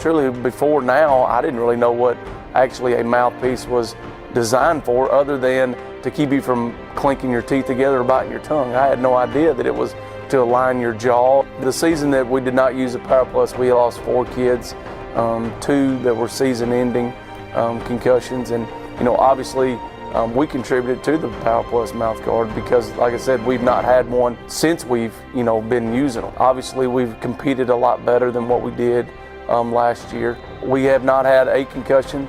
truly, before now, I didn't really know what actually a mouthpiece was designed for, other than to keep you from clinking your teeth together or biting your tongue. I had no idea that it was to align your jaw. The season that we did not use the Power Plus, we lost 4 kids, 2 that were season-ending concussions, and obviously we contributed to the Power Plus mouth guard because, like I said, we've not had one since we've been using them. Obviously, we've competed a lot better than what we did last year. We have not had a concussion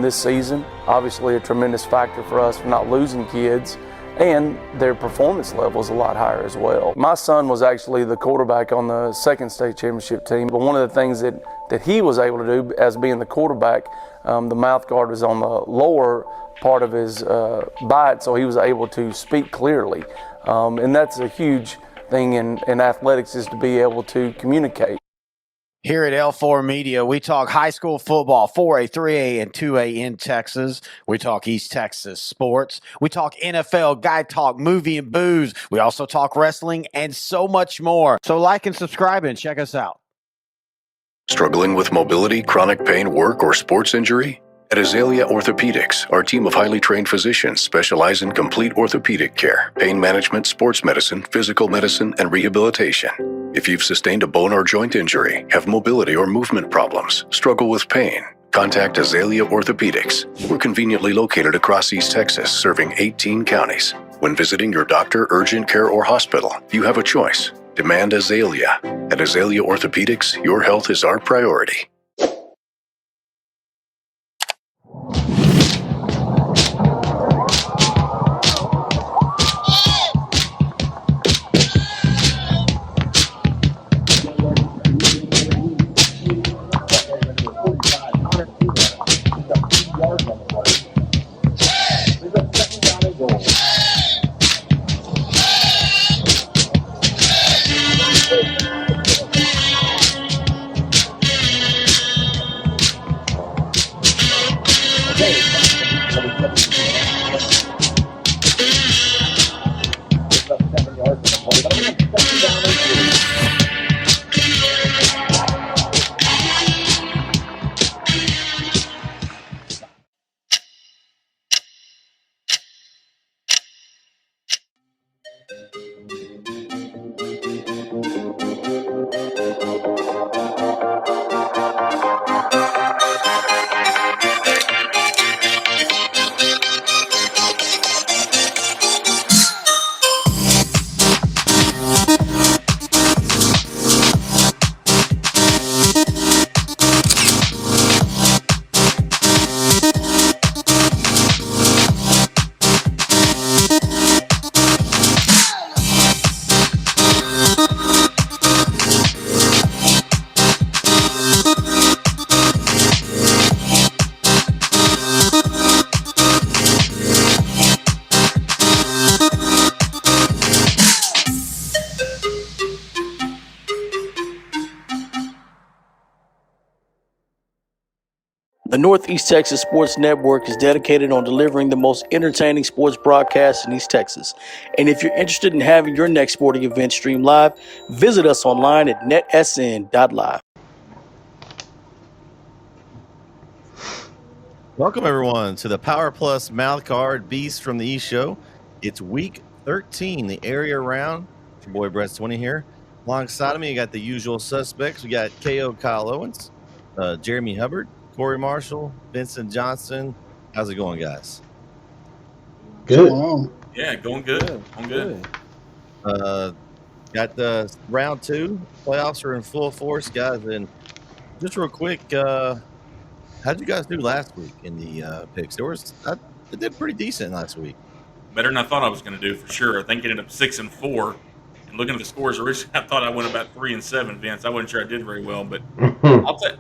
this season. Obviously, a tremendous factor for us for not losing kids, and their performance level is a lot higher as well. My son was actually the quarterback on the second state championship team, but one of the things that he was able to do as being the quarterback, the mouth guard was on the lower part of his bite, so he was able to speak clearly. And that's a huge thing in athletics, is to be able to communicate. Here at L4 Media, we talk high school football, 4A, 3A, and 2A in Texas. We talk East Texas sports. We talk NFL, guy talk, movie, and booze. We also talk wrestling and so much more. So like and subscribe and check us out. Struggling with mobility, chronic pain, work, or sports injury? At Azalea Orthopedics, our team of highly trained physicians specialize in complete orthopedic care, pain management, sports medicine, physical medicine, and rehabilitation. If you've sustained a bone or joint injury, have mobility or movement problems, struggle with pain, contact Azalea Orthopedics. We're conveniently located across East Texas, serving 18 counties. When visiting your doctor, urgent care, or hospital, you have a choice. Demand Azalea. At Azalea Orthopedics, your health is our priority. The Northeast Texas Sports Network is dedicated on delivering the most entertaining sports broadcasts in East Texas. And if you're interested in having your next sporting event streamed live, visit us online at NETSN.live. Welcome, everyone, to the Power Plus Mouthguard Beasts from the East show. It's week 13, the area round. It's your boy Brett 20 here. Alongside of me, you got the usual suspects. We got KO Kyle Owens, Jeremy Hubbard, Corey Marshall, Vincent Johnson. How's it going, guys? Good. Yeah, going good. Going good. Got the round 2. Playoffs are in full force, guys. And just real quick, how'd you guys do last week in the picks? I did pretty decent last week. Better than I thought I was going to do, for sure. I think it ended up 6-4. And looking at the scores originally, I thought I went about 3-7, Vince. I wasn't sure I did very well, but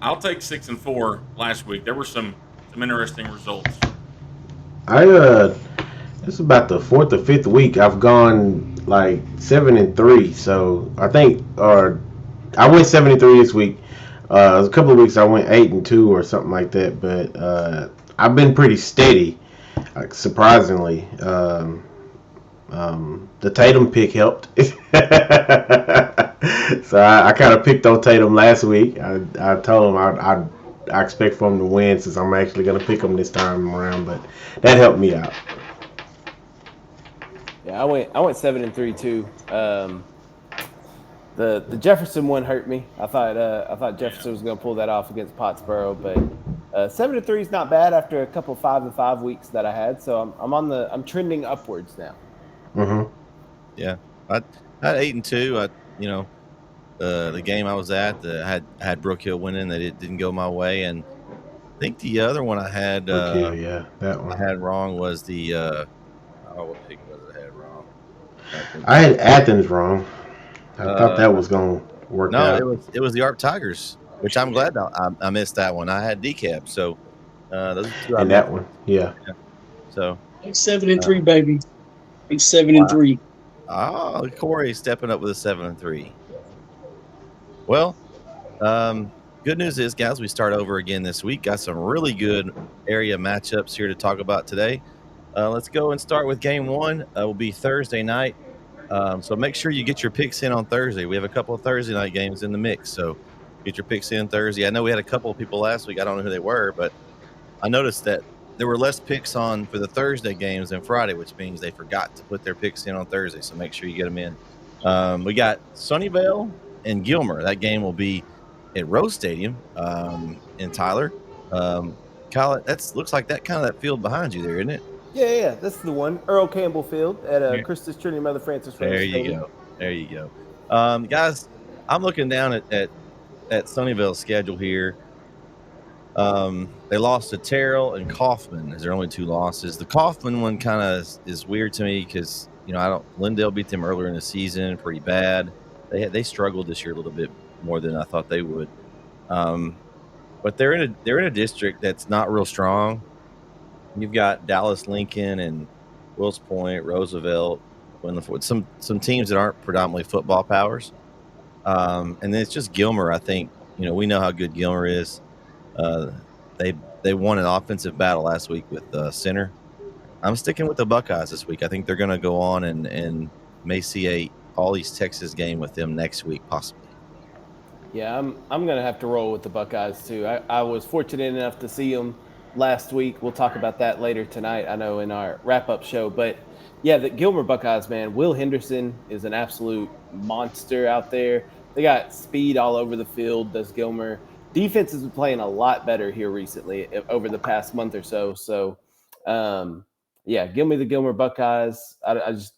I'll take 6-4 last week. There were some interesting results. It's about the 4th or 5th week I've gone like 7-3. So I think, or I went 7-3 this week. A couple of weeks I went 8-2 or something like that. But I've been pretty steady, like, surprisingly. The Tatum pick helped. So I kind of picked on Tatum last week. I told him I expect for him to win since I'm actually going to pick him this time around, but that helped me out. Yeah, I went 7-3 too. The Jefferson one hurt me. I thought Jefferson was going to pull that off against Pottsboro, but 7-3 is not bad after a couple 5-5 weeks that I had. So I'm trending upwards now. Mm-hmm. Yeah, I had 8-2. The game I was at, I had Brook Hill winning. That it didn't go my way, and I think the other one I had Yeah, that I one. had wrong was the what pick was it I had wrong? I had Athens wrong. I thought that Uh, was going to work no, out. it was the Arp Tigers, which I'm glad I missed that one. I had decab, so those are two I And missed. that one, yeah. So He's 7-3, uh, baby. He's wow. 7-3. Oh, Corey stepping up with a 7-3. Well, good news is, guys, we start over again this week. Got some really good area matchups here to talk about today. Let's go and start with game one. Will be Thursday night. So make sure you get your picks in on Thursday. We have a couple of Thursday night games in the mix. So get your picks in Thursday. I know we had a couple of people last week. I don't know who they were, but I noticed that there were less picks on for the Thursday games than Friday, which means they forgot to put their picks in on Thursday. So make sure you get them in. We got Sunnyvale and Gilmer. That game will be at Rose Stadium in Tyler. Kyle, looks like that field behind you there, isn't it? Yeah, that's the one. Earl Campbell Field at Yeah. Christus Trinity Mother Francis Rose There you Stadium. go. There you go. Guys, I'm looking down at Sunnyvale's schedule here. They lost to Terrell and Kaufman as their only two losses. The Kaufman one kind of is weird to me because Lindale beat them earlier in the season pretty bad. They struggled this year a little bit more than I thought they would. But they're in a district that's not real strong. You've got Dallas Lincoln and Wills Point, Roosevelt, some teams that aren't predominantly football powers. And then it's just Gilmer. I think we know how good Gilmer is. They won an offensive battle last week with Center. I'm sticking with the Buckeyes this week. I think they're going to go on and may see a All East Texas game with them next week, possibly. Yeah, I'm gonna have to roll with the Buckeyes too. I was fortunate enough to see them last week. We'll talk about that later tonight, I know, in our wrap-up show. But yeah, the Gilmer Buckeyes, man, Will Henderson is an absolute monster out there. They got speed all over the field, does Gilmer. Defense has been playing a lot better here recently over the past month or so. So yeah, give me the Gilmer Buckeyes.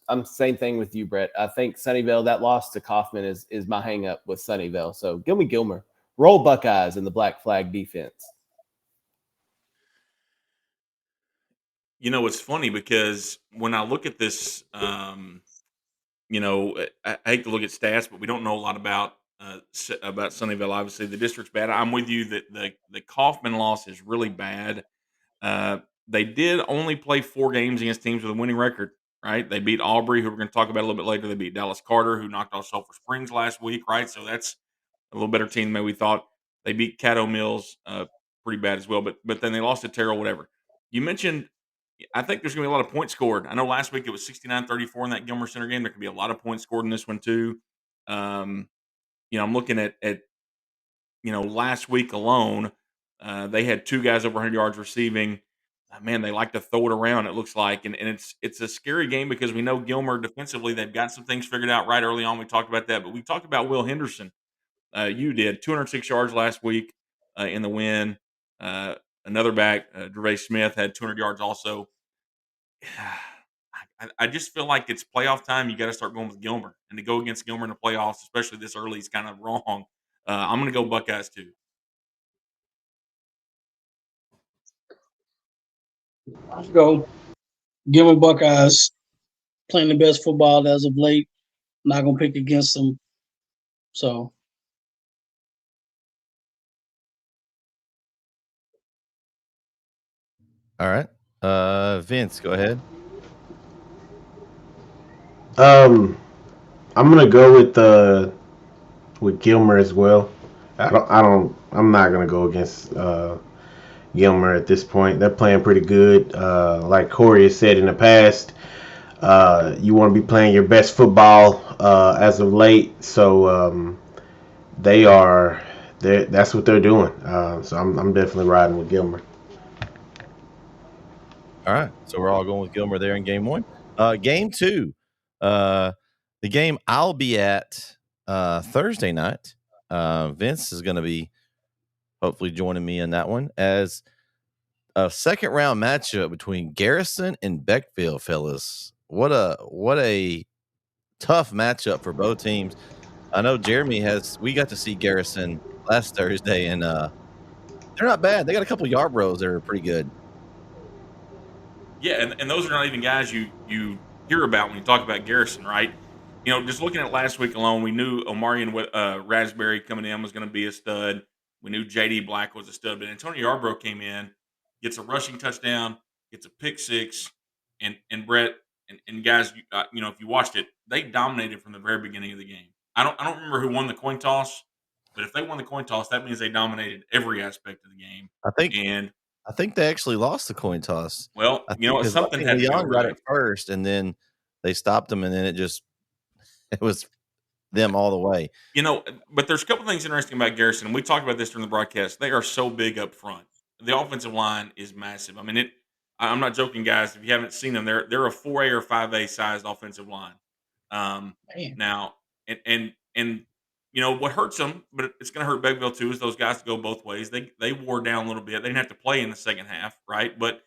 I'm same thing with you, Brett. I think Sunnyvale, that loss to Kaufman is my hang up with Sunnyvale. So give me Gilmer. Roll Buckeyes in the black flag defense. It's funny because when I look at this, I hate to look at stats, but we don't know a lot about Sunnyvale. Obviously, the district's bad. I'm with you that the Kaufman loss is really bad. They did only play 4 games against teams with a winning record, right? They beat Aubrey, who we're going to talk about a little bit later. They beat Dallas Carter, who knocked off Sulphur Springs last week, right? So that's a little better team than we thought. They beat Caddo Mills pretty bad as well, but then they lost to Terrell, whatever. You mentioned, I think there's going to be a lot of points scored. I know last week it was 69-34 in that Gilmer Center game. There could be a lot of points scored in this one too. I'm looking at last week alone, they had 2 guys over 100 yards receiving. Man, they like to throw it around, it looks like. And it's a scary game because we know Gilmer defensively, they've got some things figured out right early on. We talked about that. But we talked about Will Henderson. You did 206 yards last week in the win. Another back, Gervais Smith, had 200 yards also. I just feel like it's playoff time. You got to start going with Gilmer. And to go against Gilmer in the playoffs, especially this early, is kind of wrong. I'm going to go Buckeyes too. Let's go. Gilmer Buckeyes playing the best football as of late. Not gonna pick against them. So All right. Vince, go ahead. I'm gonna go with Gilmer as well. I'm not gonna go against Gilmer at this point. They're playing pretty good. Like Corey has said in the past, You want to be playing your best football as of late. So that's what they're doing. So I'm definitely riding with Gilmer. All right. So we're all going with Gilmer there in game one. Game two. The game I'll be at Thursday night. Vince is going to be hopefully joining me in that one as a second round matchup between Garrison and Beckville, fellas. What a tough matchup for both teams. I know we got to see Garrison last Thursday, and they're not bad. They got a couple yard bros that are pretty good. Yeah, and those are not even guys you hear about when you talk about Garrison, right? Just looking at last week alone, we knew Omarion Raspberry coming in was going to be a stud. We knew J.D. Black was a stud, but Antonio Yarbrough came in, gets a rushing touchdown, gets a pick six, and Brett and guys, if you watched it, they dominated from the very beginning of the game. I don't remember who won the coin toss, but if they won the coin toss, that means they dominated every aspect of the game. I think they actually lost the coin toss. Well, something had to go Leon got right. it first, and then they stopped them, and then it was them all the way. But there's a couple things interesting about Garrison. We talked about this during the broadcast. They are so big up front. The offensive line is massive. I mean, I'm not joking, guys. If you haven't seen them, they're a 4A or 5A sized offensive line. Now, and what hurts them, but it's going to hurt Beckville too, is those guys go both ways. They wore down a little bit. They didn't have to play in the second half, right? But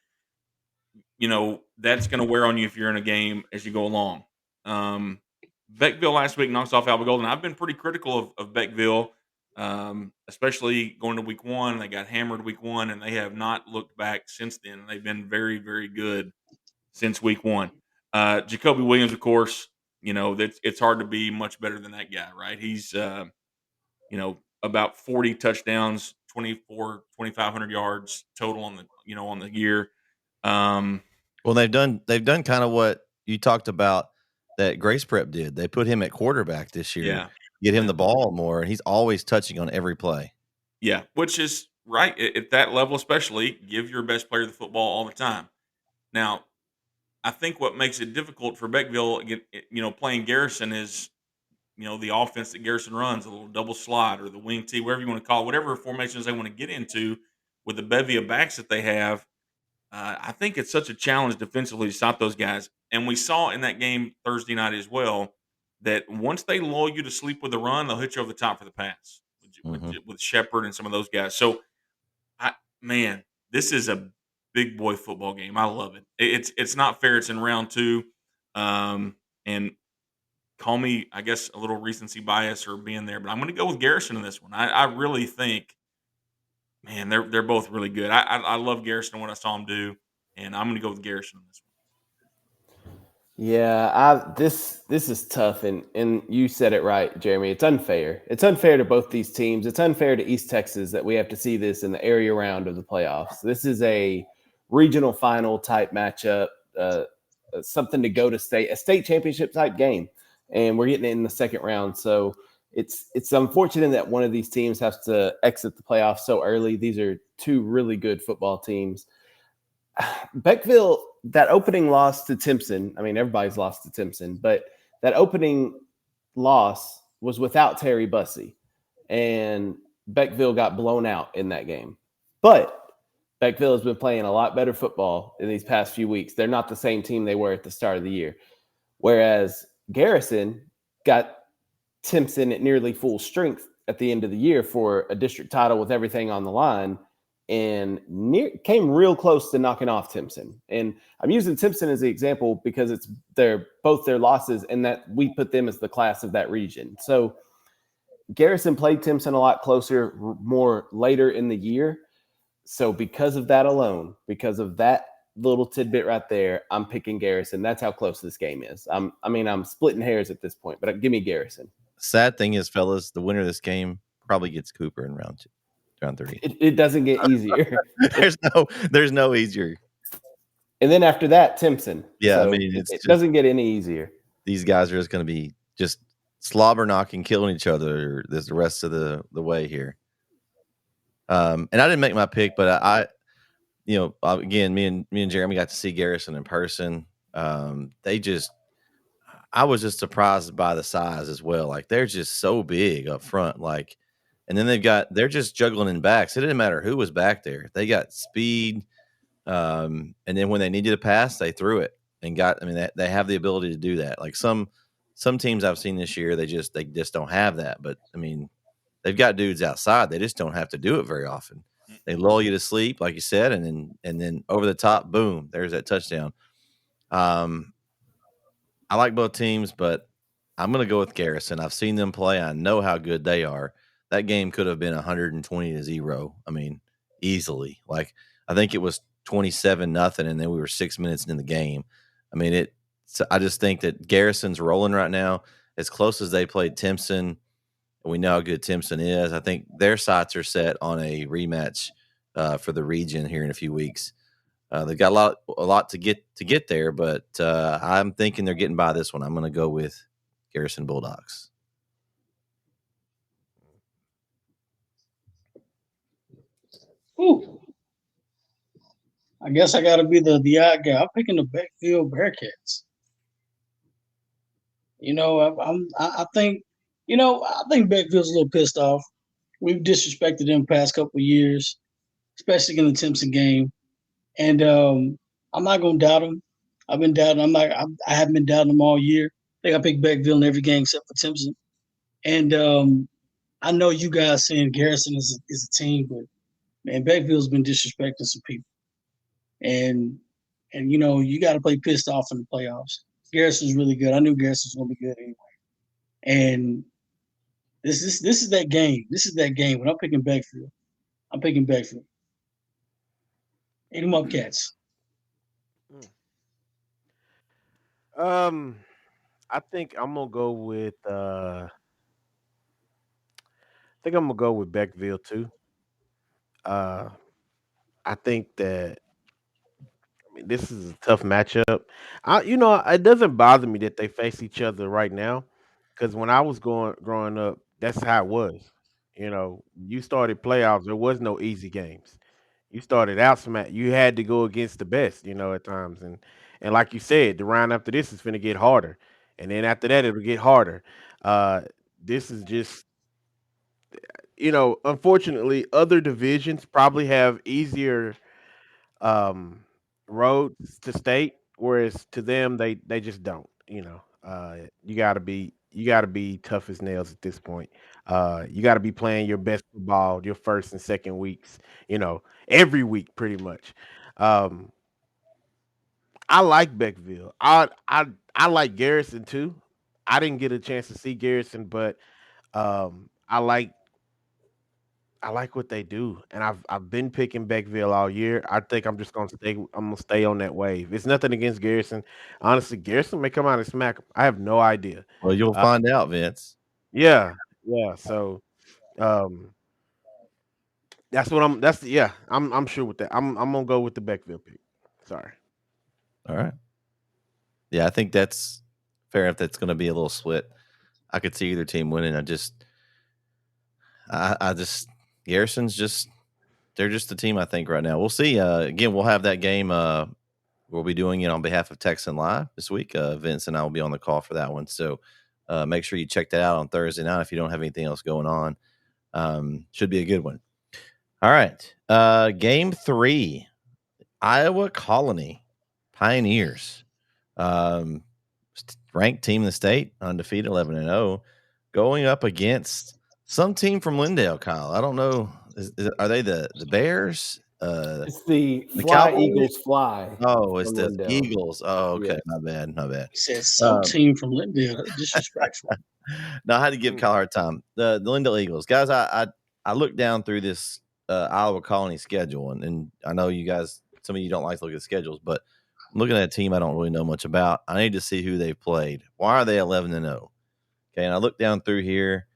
that's going to wear on you if you're in a game as you go along. Beckville last week knocks off Alba Golden. I've been pretty critical of Beckville, especially going to week one. They got hammered week one, and they have not looked back since then. They've been very, very good since week one. Jacoby Williams, of course, it's hard to be much better than that guy, right? He's, about 40 touchdowns, 2,500 yards total on the year. Well, they've done kind of what you talked about that Grace Prep did. They put him at quarterback this year. Yeah. Get him the ball more, and he's always touching on every play. Yeah, which is right at that level, especially give your best player the football all the time. Now, I think what makes it difficult for Beckville, playing Garrison is, the offense that Garrison runs, a little double slot or the wing tee, whatever you want to call it, whatever formations they want to get into with the bevy of backs that they have. I think it's such a challenge defensively to stop those guys. And we saw in that game Thursday night as well that once they lull you to sleep with the run, they'll hit you over the top for the pass with Shepard and some of those guys. So, this is a big boy football game. I love it. It's not fair. It's in round two. And call me, I guess, a little recency bias or being there, but I'm going to go with Garrison in this one. I really think, man, they're both really good. I love Garrison and what I saw him do, and I'm going to go with Garrison in this one. Yeah, this is tough, and you said it right, Jeremy. It's unfair. It's unfair to both these teams. It's unfair to East Texas that we have to see this in the area round of the playoffs. This is a regional final type matchup, something to go to a state championship type game, and we're getting it in the second round. So it's unfortunate that one of these teams has to exit the playoffs so early. These are two really good football teams. Beckville, that opening loss to Timpson, I mean, everybody's lost to Timpson, but that opening loss was without Terry Bussey, and Beckville got blown out in that game. But Beckville has been playing a lot better football in these past few weeks. They're not the same team they were at the start of the year. Whereas Garrison got Timpson at nearly full strength at the end of the year for a district title with everything on the line, and came real close to knocking off Timpson. And I'm using Timpson as the example because it's both their losses and that we put them as the class of that region. So Garrison played Timpson a lot closer, more later in the year. So because of that alone, because of that little tidbit right there, I'm picking Garrison. That's how close this game is. I'm splitting hairs at this point, but give me Garrison. Sad thing is, fellas, the winner of this game probably gets Cooper in round 3. It doesn't get easier. there's no easier. And then after that, Timpson. Yeah, so it doesn't get any easier. These guys are just going to be just slobber knocking, killing each other the rest of the way here. And I didn't make my pick, but again, me and Jeremy got to see Garrison in person. I was just surprised by the size as well. Like they're just so big up front. Like, and then they're just juggling in backs. It didn't matter who was back there. They got speed. And then when they needed to pass, they threw it and got. I mean, they have the ability to do that. Like some teams I've seen this year, they just don't have that. But I mean, they've got dudes outside. They just don't have to do it very often. They lull you to sleep, like you said, and then over the top, boom, there's that touchdown. I like both teams, but I'm going to go with Garrison. I've seen them play. I know how good they are. That game could have been 120-0. I mean, easily. Like I think it was 27-0, and then we were 6 minutes in the game. I mean, I just think that Garrison's rolling right now. As close as they played Timpson, we know how good Timpson is. I think their sights are set on a rematch for the region here in a few weeks. They've got a lot to get there, but I'm thinking they're getting by this one. I'm going to go with Garrison Bulldogs. Ooh. I guess I got to be the odd guy. I'm picking the Beckville Bearcats. I think, I think Beckville's a little pissed off. We've disrespected them past couple of years, especially in the Timpson game, and I'm not gonna doubt them. I've been doubting. I haven't been doubting them all year. I think I picked Beckville in every game except for Timpson, and I know you guys saying Garrison is a team, but man, Beckville's been disrespecting some people, and you got to play pissed off in the playoffs. Garrison's really good. I knew Garrison's gonna be good anyway, and this is that game. This is that game. When I'm picking Beckville, I'm picking Beckville. Eat 'em up, cats. I think I'm gonna go with Beckville too. Uh, I think that this is a tough matchup. It doesn't bother me that they face each other right now, because when I was growing up, that's how it was. You started playoffs. There was no easy games. You started out smack. You had to go against the best. At times, and like you said, the round after this is finna get harder, and then after that it'll get harder. Uh, this is just unfortunately, other divisions probably have easier um, roads to state, whereas to them they just don't. You gotta be tough as nails at this point. You gotta be playing your best football your first and second weeks. Every week pretty much. Um, I like Beckville. I like Garrison too. I didn't get a chance to see Garrison, but I like what they do, and I've been picking Beckville all year. I think I'm just gonna stay. I'm gonna stay on that wave. It's nothing against Garrison. Honestly, Garrison may come out and smack 'em. I have no idea. Well, you'll Uh, find out, Vince. yeah, yeah. So um, that's what I'm. That's yeah. I'm sure with that. I'm gonna go with the Beckville pick. Sorry. All right. Yeah, I think that's fair enough. That's going to be a little split. I could see either team winning. I just Garrison's they're just the team I think right now. We'll see. Again, we'll have that game. We'll be doing it on behalf of Texan Live this week. Vince and I will be on the call for that one. So make sure you check that out on Thursday night if you don't have anything else going on. Should be a good one. All right. Game 3, Iowa Colony Pioneers. Ranked team in the state, undefeated, 11-0, going up against some team from Lindale. Kyle, I don't know. Are they the Bears? It's the The Fly Cowboys? Eagles Fly. Oh, it's from the Lindale. Eagles. Oh, okay. Yeah. My bad. He said some team from Lindale. That's disrespectful. No, I had to give Kyle a hard time. The Lindale Eagles. Guys, I looked down through this Iowa Colony schedule, and I know you guys, some of you don't like to look at schedules, but I'm looking at a team I don't really know much about. I need to see who they've played. Why are they 11-0? Okay, and I looked down through here.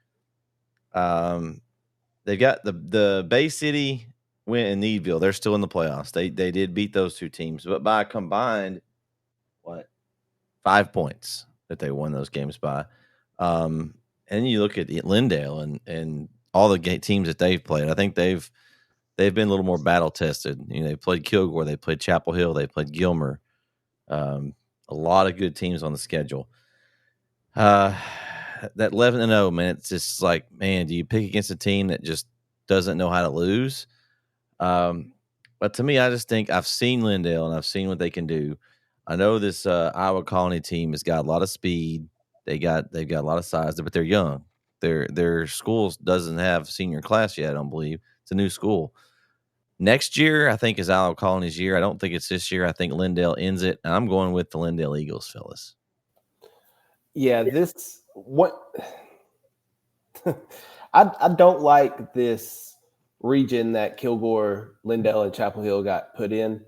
They've got the Bay City went in Needville. They're still in the playoffs. They did beat those two teams, but by a combined 5 points that they won those games by. And you look at Lindale and all the teams that they've played. I think they've been a little more battle tested. They played Kilgore, they played Chapel Hill, they played Gilmer. A lot of good teams on the schedule. That 11-0, man, it's just like, man, do you pick against a team that just doesn't know how to lose? But to me, I just think I've seen Lindale and I've seen what they can do. I know this Iowa Colony team has got a lot of speed. They've got a lot of size, but they're young. Their school doesn't have senior class yet, I don't believe. It's a new school. Next year, I think, is Iowa Colony's year. I don't think it's this year. I think Lindale ends it, and I'm going with the Lindale Eagles, fellas. Yeah, this what I don't like this region that Kilgore, Lindale, and Chapel Hill got put in.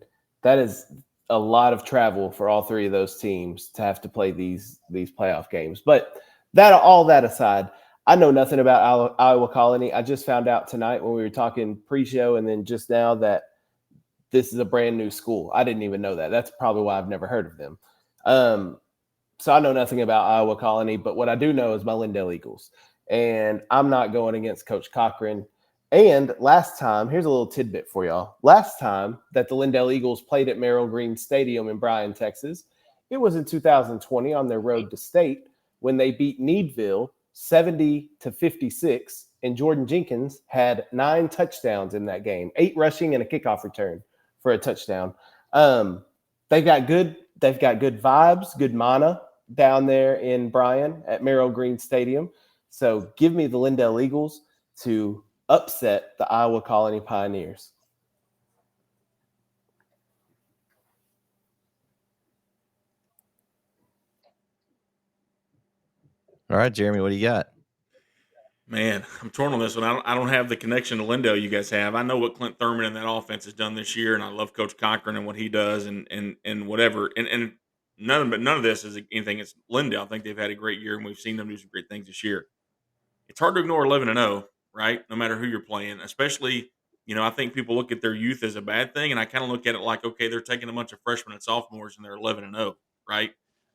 That is a lot of travel for all three of those teams to have to play these playoff games. But all that aside, I know nothing about Iowa Colony. I just found out tonight when we were talking pre-show and then just now that this is a brand new school. I didn't even know that. That's probably why I've never heard of them. So I know nothing about Iowa Colony, but what I do know is my Lindale Eagles. And I'm not going against Coach Cochran. And last time, here's a little tidbit for y'all. Last time that the Lindale Eagles played at Merrill Green Stadium in Bryan, Texas, it was in 2020 on their road to state when they beat Needville 70-56. And Jordan Jenkins had 9 touchdowns in that game, 8 rushing and a kickoff return for a touchdown. They've got good vibes, good mana down there in Bryan at Merrill Green Stadium. So give me the Lindale Eagles to upset the Iowa Colony Pioneers. All right, Jeremy, what do you got? Man, I'm torn on this one. I don't have the connection to Lindale you guys have. I know what Clint Thurman and that offense has done this year, and I love Coach Cochran and what he does, and whatever. And none of this is anything. It's Lindale. I think they've had a great year, and we've seen them do some great things this year. It's hard to ignore 11-0, right? No matter who you're playing, especially, I think people look at their youth as a bad thing, and I kind of look at it like, okay, they're taking a bunch of freshmen and sophomores, and they're 11-0, right?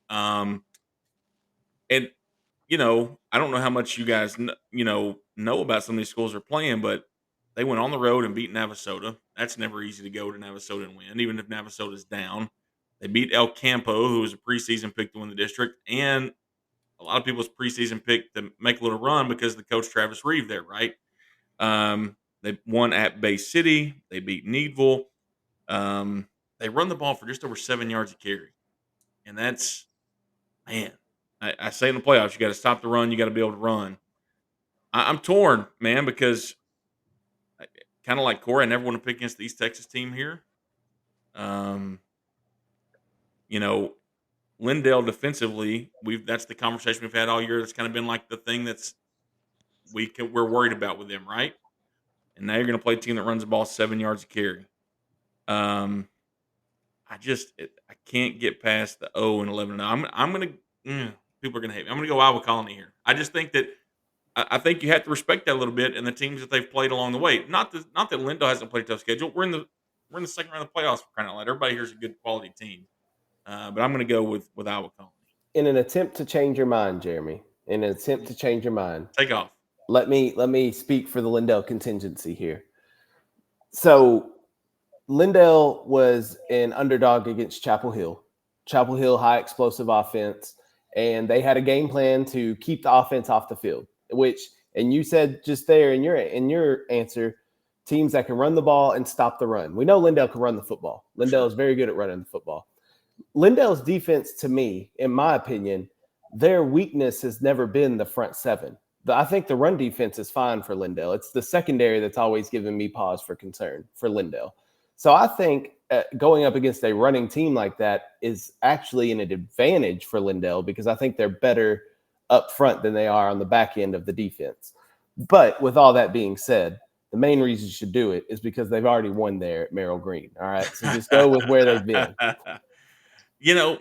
And I don't know how much you guys know about some of these schools are playing, but they went on the road and beat Navasota. That's never easy to go to Navasota and win, even if Navasota's down. They beat El Campo, who was a preseason pick to win the district, and a lot of people's preseason pick to make a little run because of the coach Travis Reeve there, right? They won at Bay City. They beat Needville. They run the ball for just over 7 yards a carry, and that's, man. I say in the playoffs, you got to stop the run. You got to be able to run. I'm torn, man, because kind of like Corey, I never want to pick against the East Texas team here. Lindale defensively, that's the conversation we've had all year. That's kind of been like the thing we're worried about with them, right? And now you're going to play a team that runs the ball 7 yards a carry. I can't get past the 0 and 11. I'm going to. People are going to hate me. I'm going to go Iowa Colony here. I just think that I think you have to respect that a little bit and the teams that they've played along the way. Not that Lindale hasn't played a tough schedule. We're in the second round of the playoffs for crying out loud. Everybody here's a good quality team. But I'm going to go with Iowa Colony. In an attempt to change your mind, Jeremy. In an attempt to change your mind. Take off. Let me speak for the Lindale contingency here. So Lindale was an underdog against Chapel Hill. Chapel Hill, high explosive offense, and they had a game plan to keep the offense off the field, and you said just there in your answer, teams that can run the ball and stop the run. We know Lindale can run the football. Lindale is very good at running the football. Lindale's defense, to me, in my opinion, their weakness has never been the front seven. I think the run defense is fine for Lindale. It's the secondary that's always given me pause for concern for Lindale. So I think going up against a running team like that is actually an advantage for Lindale because I think they're better up front than they are on the back end of the defense. But with all that being said, the main reason you should do it is because they've already won there at Merrill Green. All right, so just go with where they've been.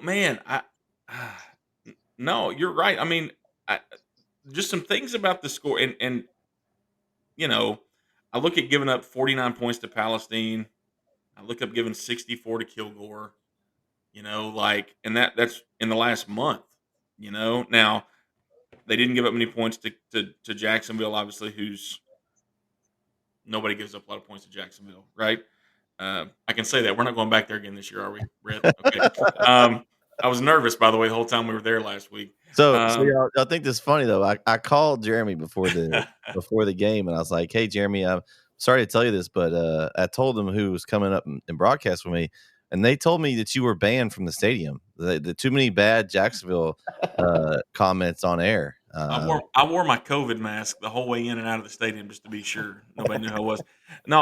Man, no, you're right. I mean, just some things about the score, and I look at giving up 49 points to Palestine. I look up giving 64 to Kilgore. And that's in the last month. Now they didn't give up many points to Jacksonville, obviously, who's nobody gives up a lot of points to Jacksonville, right? I can say that we're not going back there again this year, are we, Brett? Okay. I was nervous, by the way, the whole time we were there last week. So y'all think this is funny though. I called Jeremy before the game, and I was like, "Hey, Jeremy, I'm sorry to tell you this, but I told them who was coming up and broadcast with me, and they told me that you were banned from the stadium. The too many bad Jacksonville comments on air. I wore my COVID mask the whole way in and out of the stadium just to be sure nobody knew who I was. No,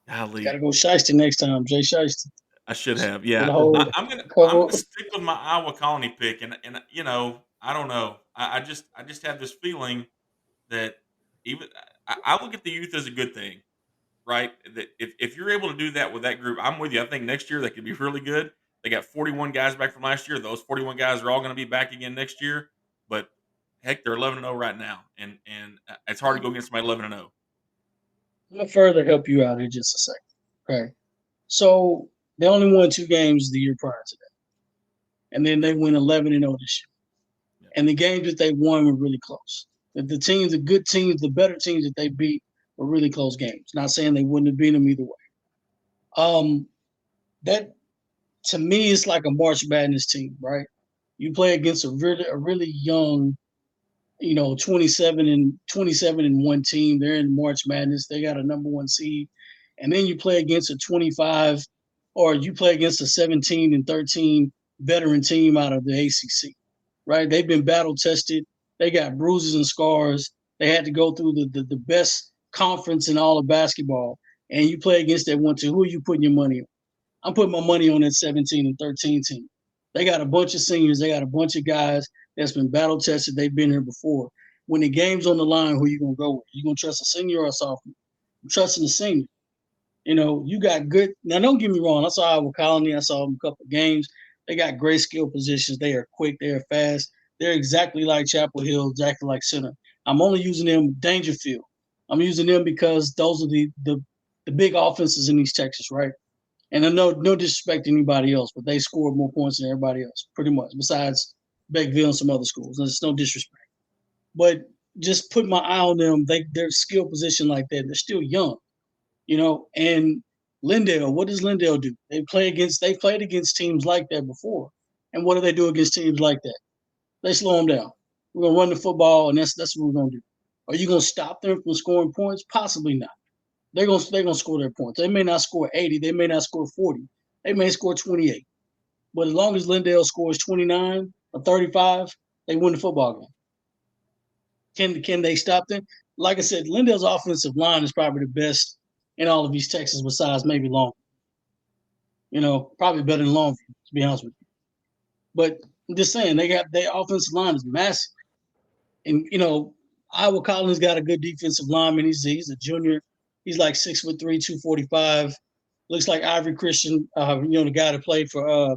golly, Gotta go Shiesty next time, Jay Shiesty. I should have. Get Yeah, a hold. I'm gonna Cover. stick with my Iowa Colony pick, and I don't know. I just have this feeling that even I look at the youth as a good thing, right? That if you're able to do that with that group, I'm with you. I think next year they could be really good. They got 41 guys back from last year. Those 41 guys are all going to be back again next year. But heck, they're 11-0 right now, and it's hard to go against somebody 11-0. I'm gonna further help you out here just a second. Okay. So they only won 2 games the year prior to that. And then they went 11-0 this year. Yeah. And the games that they won were really close. The teams, the good teams, the better teams that they beat were really close games. Not saying they wouldn't have beat them either way. That to me is like a March Madness team, right? You play against a really young, 27 and 1 team. They're in March Madness. They got a number 1 seed. And then you play against a 25, or you play against a 17 and 13 veteran team out of the ACC, right? They've been battle tested. They got bruises and scars. They had to go through the best conference in all of basketball. And you play against that 1 team. Who are you putting your money on? I'm putting my money on that 17 and 13 team. They got a bunch of seniors. They got a bunch of guys that's been battle tested. They've been here before. When the game's on the line, who you going to go with? You going to trust a senior or a sophomore? I'm trusting the senior. You got good. Now, don't get me wrong. I saw Iowa Colony. I saw them a couple of games. They got great skill positions. They are quick. They are fast. They're exactly like Chapel Hill, exactly like Center. I'm only using them Dangerfield. I'm using them because those are the big offenses in East Texas, right? And I know no disrespect to anybody else, but they scored more points than everybody else, pretty much, besides Beckville and some other schools. There's no disrespect. But just put my eye on them. They're skill position like that. They're still young. And Lindale, what does Lindale do? They played against teams like that before. And what do they do against teams like that? They slow them down. We're gonna run the football, and that's what we're gonna do. Are you gonna stop them from scoring points? Possibly not. They're gonna score their points. They may not score 80, they may not score 40, they may score 28. But as long as Lindale scores 29 or 35, they win the football game. Can they stop them? Like I said, Lindale's offensive line is probably the best in all of East Texas besides maybe Longview. Probably better than Longview, to be honest with you. But I'm just saying, their offensive line is massive. And, Iowa Collins got a good defensive lineman. He's a junior. He's like 6'3", 245. Looks like Ivory Christian, the guy that played for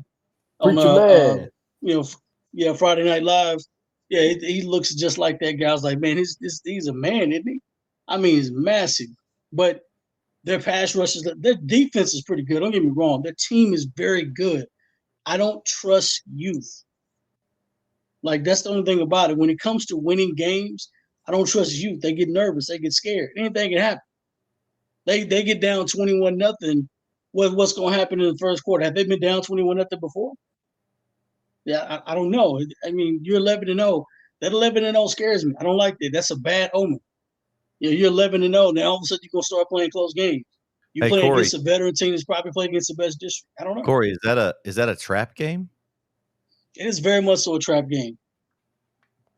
Preacher man. Friday Night Live. Yeah, he looks just like that guy. I was like, man, he's a man, isn't he? I mean, he's massive. But their pass rushes, their defense is pretty good. Don't get me wrong. Their team is very good. I don't trust youth. Like, that's the only thing about it. When it comes to winning games, I don't trust youth. They get nervous. They get scared. Anything can happen. They get down 21-0. What's going to happen in the first quarter? Have they been down 21-0 before? Yeah, I don't know. I mean, you're 11-0. That 11-0 scares me. I don't like that. That's a bad omen. You're 11-0. Now all of a sudden you're gonna start playing close games. You play Corey, against a veteran team that's probably playing against the best district. I don't know. Corey, is that a trap game? It is very much so a trap game.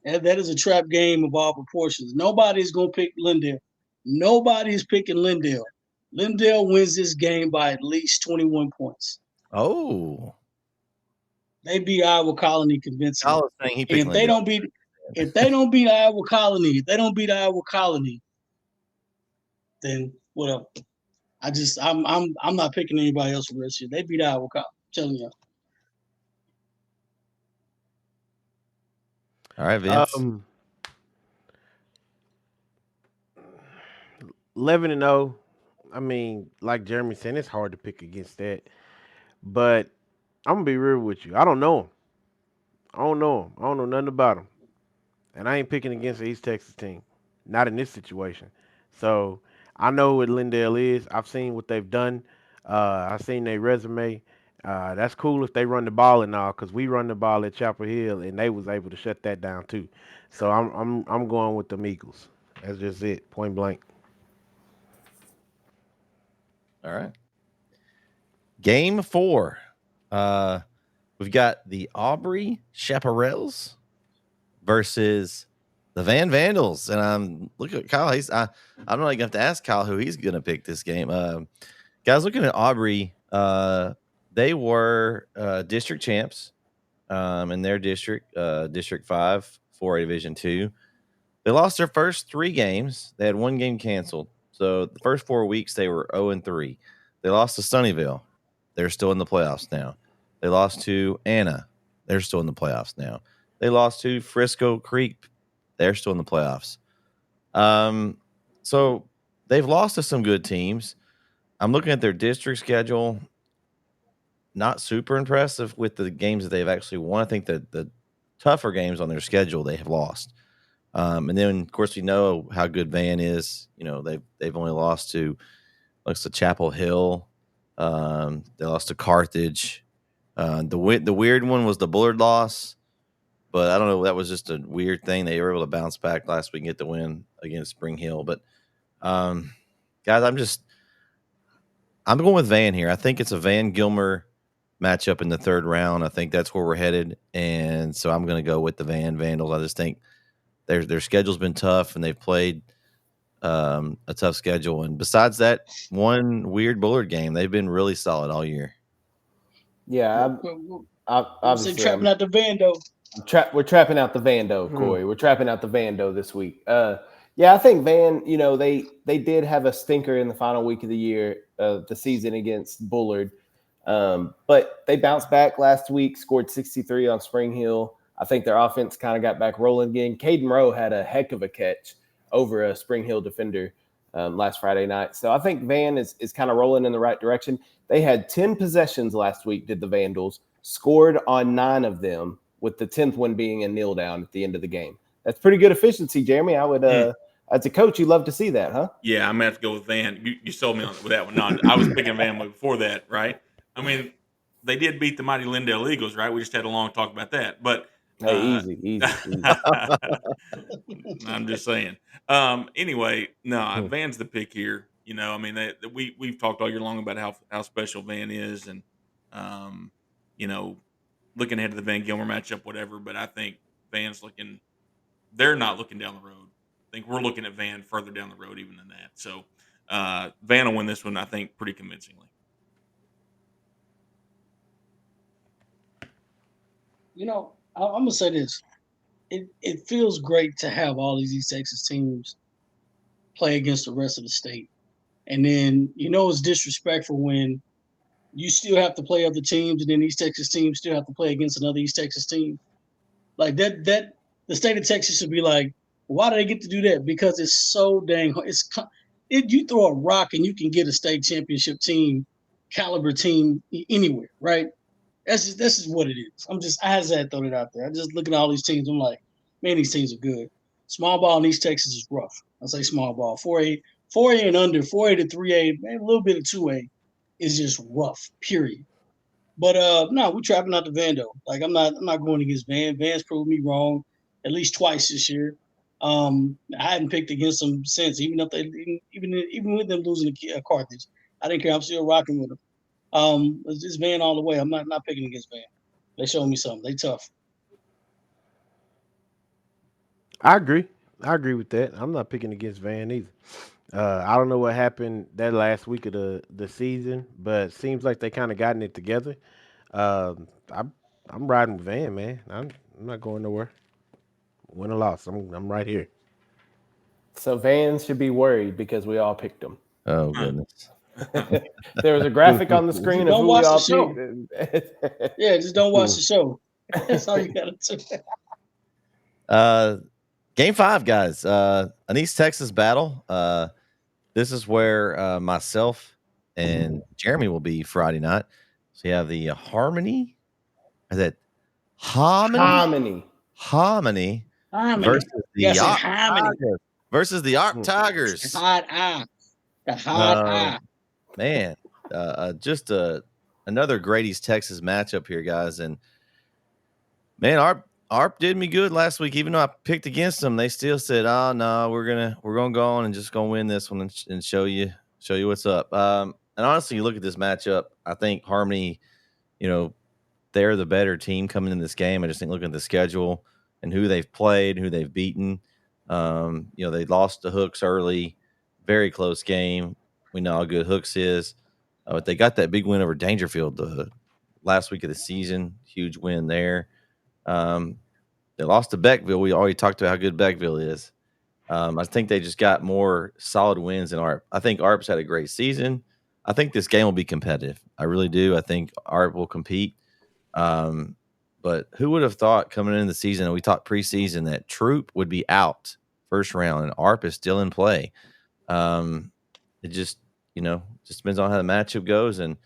And that is a trap game of all proportions. Nobody's gonna pick Lindale. Nobody's picking Lindale. Lindale wins this game by at least 21 points. Oh. They beat Iowa Colony convincingly. And if they don't beat Iowa Colony, then whatever. I'm not picking anybody else for this year. They beat Iowa Colony. I'm telling you. All right, Vince. 11-0. I mean, like Jeremy said, it's hard to pick against that. But I'm gonna be real with you. I don't know him. I don't know nothing about him. And I ain't picking against the East Texas team. Not in this situation. So I know what Lindale is. I've seen what they've done. I've seen their resume. That's cool if they run the ball and all, because we run the ball at Chapel Hill and they was able to shut that down too. So I'm going with the Eagles. That's just it, point blank. All right. Game 4. We've got the Aubrey Chaparrals versus the Van Vandals. And look at Kyle. I don't know. You have to ask Kyle who he's going to pick this game. Guys, looking at Aubrey, they were district champs in their district, District 5, 4A Division 2. They lost their first 3 games. They had 1 game canceled. So the first 4 weeks, they were 0-3. They lost to Sunnyvale. They're still in the playoffs now. They lost to Anna. They're still in the playoffs now. They lost to Frisco Creek. They're still in the playoffs. So they've lost to some good teams. I'm looking at their district schedule. Not super impressive with the games that they've actually won. I think that the tougher games on their schedule they have lost. And then, of course, we know how good Van is. You know, they've only lost to Chapel Hill. They lost to Carthage. The weird one was the Bullard loss, but I don't know. That was just a weird thing. They were able to bounce back last week and get the win against Spring Hill. But guys, I'm going with Van here. I think it's a Van Gilmer matchup in the 3rd round. I think that's where we're headed, and so I'm going to go with the Van Vandals. I just think their schedule's been tough, and they've played a tough schedule. And besides that one weird Bullard game, they've been really solid all year. Yeah, obviously trapping out the Vando. We're trapping out the Vando, Corey. We're trapping out the Vando this week. Yeah, I think Van. You know, they did have a stinker in the final week of the year, the season against Bullard, but they bounced back last week, scored 63 on Spring Hill. I think their offense kind of got back rolling again. Caden Rowe had a heck of a catch over a Spring Hill defender last Friday night. So I think Van is kind of rolling in the right direction. They had 10 possessions last week, did the Vandals, scored on 9 of them, with the 10th one being a kneel down at the end of the game. That's pretty good efficiency, Jeremy. I would, as a coach, you love to see that, huh? Yeah, I'm going to have to go with Van. You sold me on with that one. No, I was picking Van before that, right? I mean, they did beat the mighty Lindale Eagles, right? We just had a long talk about that. But hey, easy. I'm just saying. Anyway, no, Van's the pick here. You know, I mean, we've talked all year long about how special Van is, and you know, looking ahead to the Van Gilmer matchup, whatever. But I think Van's looking. They're not looking down the road. I think we're looking at Van further down the road even than that. So Van will win this one, I think, pretty convincingly. You know, I'm gonna say this. It feels great to have all these East Texas teams play against the rest of the state. And then, you know, it's disrespectful when you still have to play other teams and then East Texas teams still have to play against another East Texas team. Like that the state of Texas should be like, why do they get to do that? Because it's so dang hard. You throw a rock and you can get a state championship team, caliber team anywhere, right? That's just what it is. I had to throw it out there. I just look at all these teams. I'm like, man, these teams are good. Small ball in East Texas is rough. I say small ball. 4A and under, 4A to 3A, maybe a little bit of 2A is just rough, period. But no, we're trapping out the Vando. Like I'm not going against Van. Van's proved me wrong at least twice this year. I haven't picked against them since, even with them losing a Carthage. I didn't care. I'm still rocking with them. It's just Van all the way. I'm not picking against Van. They showed me something. They tough. I agree with that. I'm not picking against Van either. I don't know what happened that last week of the season, but it seems like they kind of gotten it together. I'm riding with Van, man. I'm not going nowhere. Win or loss, I'm right here. So Van should be worried because we all picked them. Oh goodness. There was a graphic on the screen of who we all picked. Yeah, just don't watch the show. That's all you gotta do. Game 5, guys. An East Texas battle. This is where myself and Jeremy will be Friday night. So you have the Harmony. Is it Harmony versus the Tigers. Versus the Arc Tigers. The hot eye. Man, just a another great East Texas matchup here, guys. And man, ARP did me good last week. Even though I picked against them, they still said, "Oh no, we're gonna go on and just gonna win this one and show you what's up." And honestly, you look at this matchup. I think Harmony, you know, they're the better team coming in this game. I just think looking at the schedule and who they've played, who they've beaten. They lost to Hooks early, very close game. We know how good Hooks is, but they got that big win over Dangerfield the last week of the season. Huge win there. They lost to Beckville. We already talked about how good Beckville is. I think they just got more solid wins than ARP. I think ARP's had a great season. I think this game will be competitive. I really do. I think ARP will compete. But who would have thought coming into the season, and we talked preseason, that Troop would be out first round and ARP is still in play. It just, just depends on how the matchup goes. And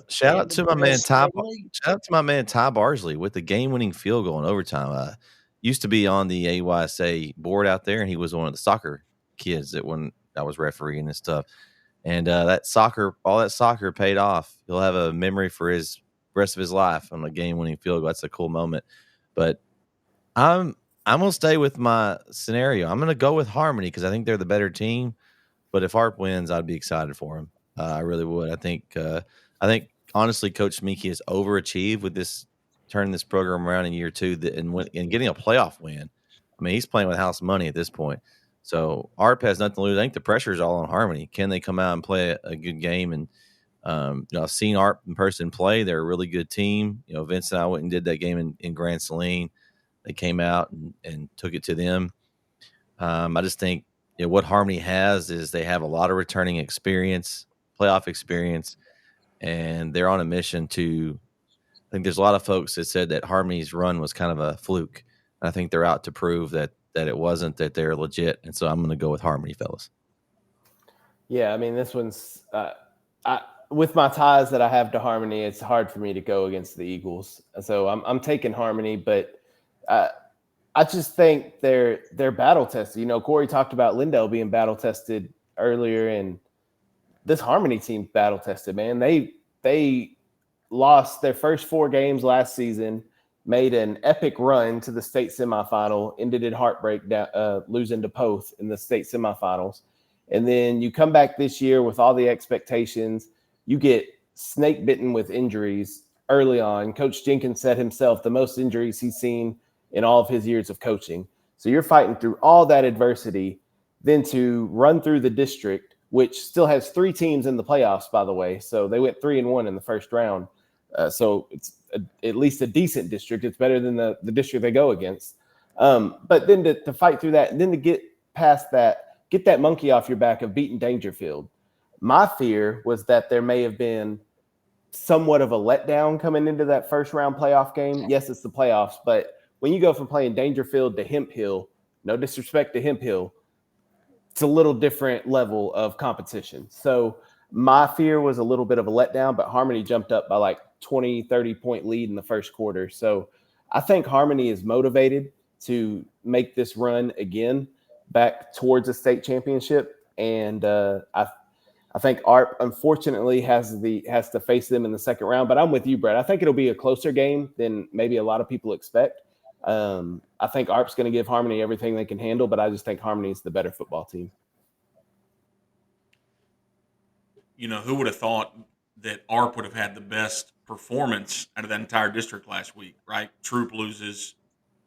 shout out to my man Ty. Shout out to my man Ty Barsley with the game-winning field goal in overtime. Used to be on the AYSA board out there, and he was one of the soccer kids that when I was refereeing and stuff. And all that soccer paid off. He'll have a memory for his rest of his life on a game-winning field goal. That's a cool moment. But I'm gonna stay with my scenario. I'm gonna go with Harmony because I think they're the better team. But if ARP wins, I'd be excited for him. I really would. I think honestly, Coach Meeky has overachieved with turning this program around in year two and getting a playoff win. I mean, he's playing with house money at this point. So ARP has nothing to lose. I think the pressure is all on Harmony. Can they come out and play a good game? And I've seen ARP in person play. They're a really good team. Vince and I went and did that game in Grand Saline. They came out and took it to them. I just think what Harmony has is they have a lot of returning experience, playoff experience, and they're on a mission to. I think there's a lot of folks that said that Harmony's run was kind of a fluke. I think they're out to prove that it wasn't, that they're legit. And so I'm going to go with Harmony, fellas. Yeah, I mean, this one's with my ties that I have to Harmony, it's hard for me to go against the Eagles. So I'm taking Harmony, but I just think they're battle tested. Corey talked about Lindell being battle tested earlier, and this Harmony team battle tested, man. They lost their first 4 games last season, made an epic run to the state semifinal, ended in heartbreak, losing to Poth in the state semifinals. And then you come back this year with all the expectations. You get snake bitten with injuries early on. Coach Jenkins said himself the most injuries he's seen in all of his years of coaching. So you're fighting through all that adversity, then to run through the district, which still has 3 teams in the playoffs, by the way. So they went 3-1 in the first round. So it's at least a decent district. It's better than the district they go against. But then to fight through that, and then to get past that, get that monkey off your back of beating Dangerfield. My fear was that there may have been somewhat of a letdown coming into that first round playoff game. Yes, it's the playoffs, but when you go from playing Dangerfield to Hemp Hill, no disrespect to Hemp Hill, it's a little different level of competition. So my fear was a little bit of a letdown, but Harmony jumped up by like 20, 30-point lead in the first quarter. So I think Harmony is motivated to make this run again back towards a state championship. And I think ARP, unfortunately, has to face them in the second round. But I'm with you, Brett. I think it'll be a closer game than maybe a lot of people expect. I think ARP's going to give Harmony everything they can handle, but I just think Harmony is the better football team. Who would have thought that ARP would have had the best performance out of that entire district last week, right? Troop loses.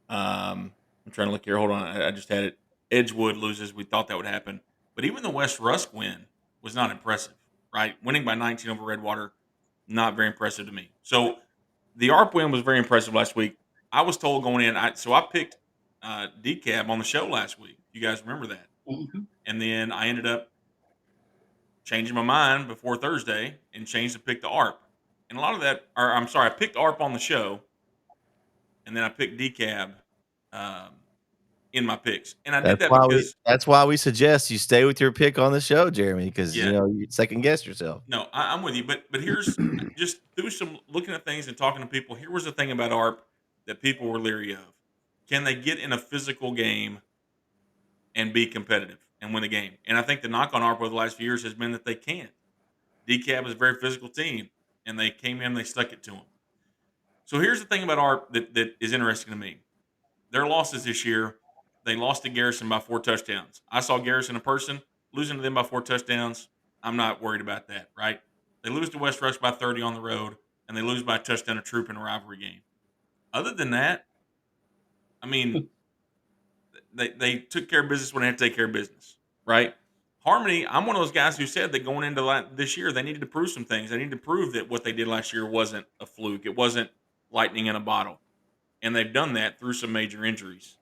I'm trying to look here. Hold on. I just had it. Edgewood loses. We thought that would happen. But even the West Rusk win was not impressive, right? Winning by 19 over Redwater, not very impressive to me. So the ARP win was very impressive last week. I was told going in, I picked DCAB on the show last week. You guys remember that? Mm-hmm. And then I ended up changing my mind before Thursday and changed to pick the ARP. And a lot of that, I picked ARP on the show, and then I picked DCAB in my picks. And I did that because that's why we suggest you stay with your pick on the show, Jeremy, because you second guess yourself. No, I'm with you, but here's just through some looking at things and talking to people. Here was the thing about ARP that people were leery of: can they get in a physical game and be competitive and win the game? And I think the knock on ARP over the last few years has been that they can't. DCAB is a very physical team, and they came in, they stuck it to them. So here's the thing about ARP that is interesting to me. Their losses this year, they lost to Garrison by 4 touchdowns. I saw Garrison in person, losing to them by 4 touchdowns. I'm not worried about that, right? They lose to West Rush by 30 on the road, and they lose by a touchdown to Troop in a rivalry game. Other than that, I mean, they took care of business when they had to take care of business, right? Harmony, I'm one of those guys who said that going into this year, they needed to prove some things. They needed to prove that what they did last year wasn't a fluke. It wasn't lightning in a bottle. And they've done that through some major injuries.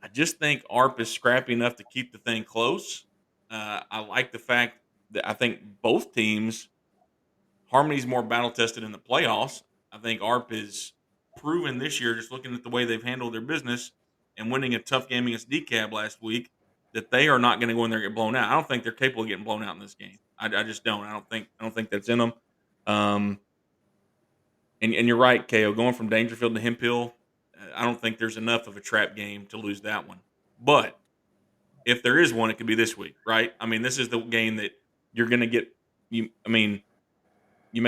I just think ARP is scrappy enough to keep the thing close. I like the fact that I think both teams, Harmony's more battle tested in the playoffs. I think ARP is proven this year, just looking at the way they've handled their business and winning a tough game against DCAB last week, that they are not going to go in there and get blown out. I don't think they're capable of getting blown out in this game. I just don't. I don't think that's in them. And you're right, KO. Going from Dangerfield to Hemphill, I don't think there's enough of a trap game to lose that one. But if there is one, it could be this week, right? I mean, this is the game that you're going to get. You may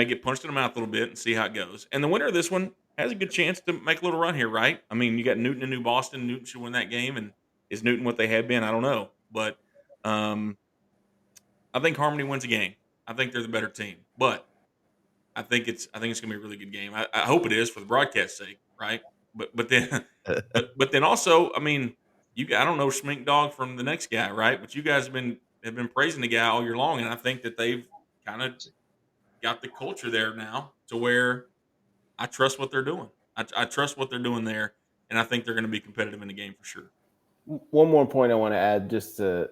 get punched in the mouth a little bit and see how it goes. And the winner of this one has a good chance to make a little run here, right? I mean, you got Newton and New Boston. Newton should win that game, and is Newton what they have been? I don't know, but I think Harmony wins a game. I think they're the better team, but I think it's going to be a really good game. I hope it is for the broadcast's sake, right? But then also, I mean, I don't know Schmink Dog from the next guy, right? But you guys have been praising the guy all year long, and I think that they've kind of got the culture there now to where I trust what they're doing. I trust what they're doing there, and I think they're going to be competitive in the game for sure. One more point I want to add, just to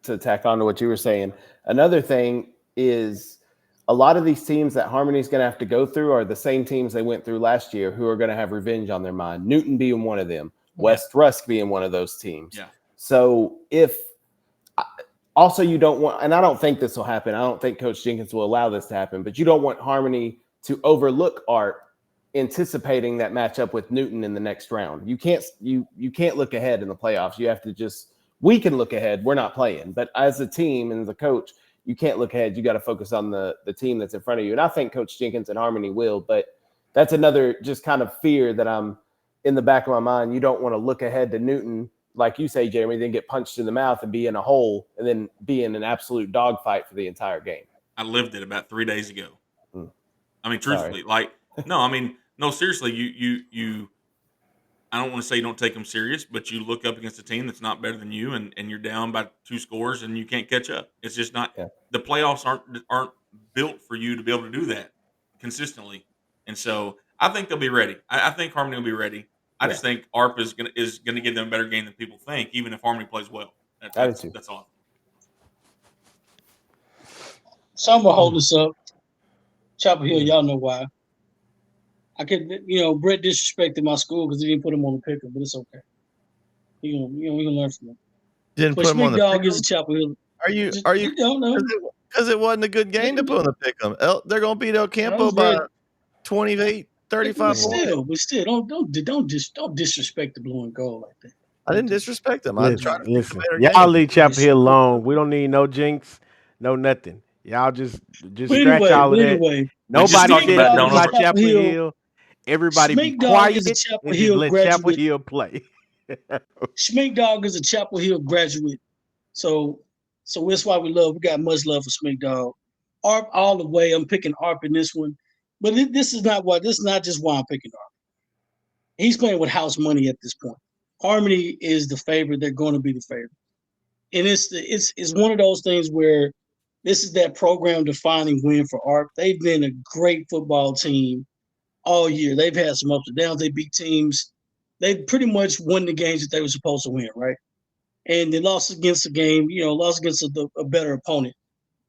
tack on to what you were saying. Another thing is a lot of these teams that Harmony's going to have to go through are the same teams they went through last year who are going to have revenge on their mind. Newton being one of them, West Rusk being one of those teams. Yeah. So also you don't want, and I don't think this will happen. I don't think Coach Jenkins will allow this to happen, but you don't want Harmony to overlook ARP anticipating that matchup with Newton in the next round. You can't look ahead in the playoffs. You have to we can look ahead. We're not playing, but as a team and as a coach, you can't look ahead. You got to focus on the team that's in front of you. And I think Coach Jenkins and Harmony will, but that's another just kind of fear that I'm in the back of my mind. You don't want to look ahead to Newton, like you say, Jeremy, then get punched in the mouth and be in a hole and then be in an absolute dogfight for the entire game. I lived it about 3 days ago. I mean, truthfully, no, seriously, you I don't want to say you don't take them serious, but you look up against a team that's not better than you, and you're down by 2 scores and you can't catch up. It's just not the playoffs aren't built for you to be able to do that consistently. And so I think they'll be ready. I think Harmony will be ready. I just think ARP is gonna give them a better game than people think, even if Harmony plays well. That's all. So I'm gonna hold this up. Chapel Hill, y'all know why. I could, Brett disrespected my school because he didn't put him on the picker, but it's okay. We gonna learn from him. Didn't but put him on the Dog is a Chapel Hill. Are you? Don't know. Because it wasn't a good game to put on the pick 'em. They're gonna beat El Campo by 28, 35. But still, don't disrespect the blue and gold like that. I didn't disrespect them. Listen, y'all leave Chapel Hill alone. We don't need no jinx, no nothing. Y'all just scratch all of that. Nobody said about Chapel Hill. Everybody be quiet and just let Chapel Hill play. Schmink Dog is a Chapel Hill graduate, so that's why we got much love for Schmink Dog. ARP all the way. I'm picking ARP in this one, but this is not just why I'm picking ARP. He's playing with house money at this point. Harmony is the favorite. They're going to be the favorite, and it's one of those things where this is that program defining win for ARP. They've been a great football team all year. They've had some ups and downs. They beat teams. They pretty much won the games that they were supposed to win, right? And they lost against a game, lost against a better opponent.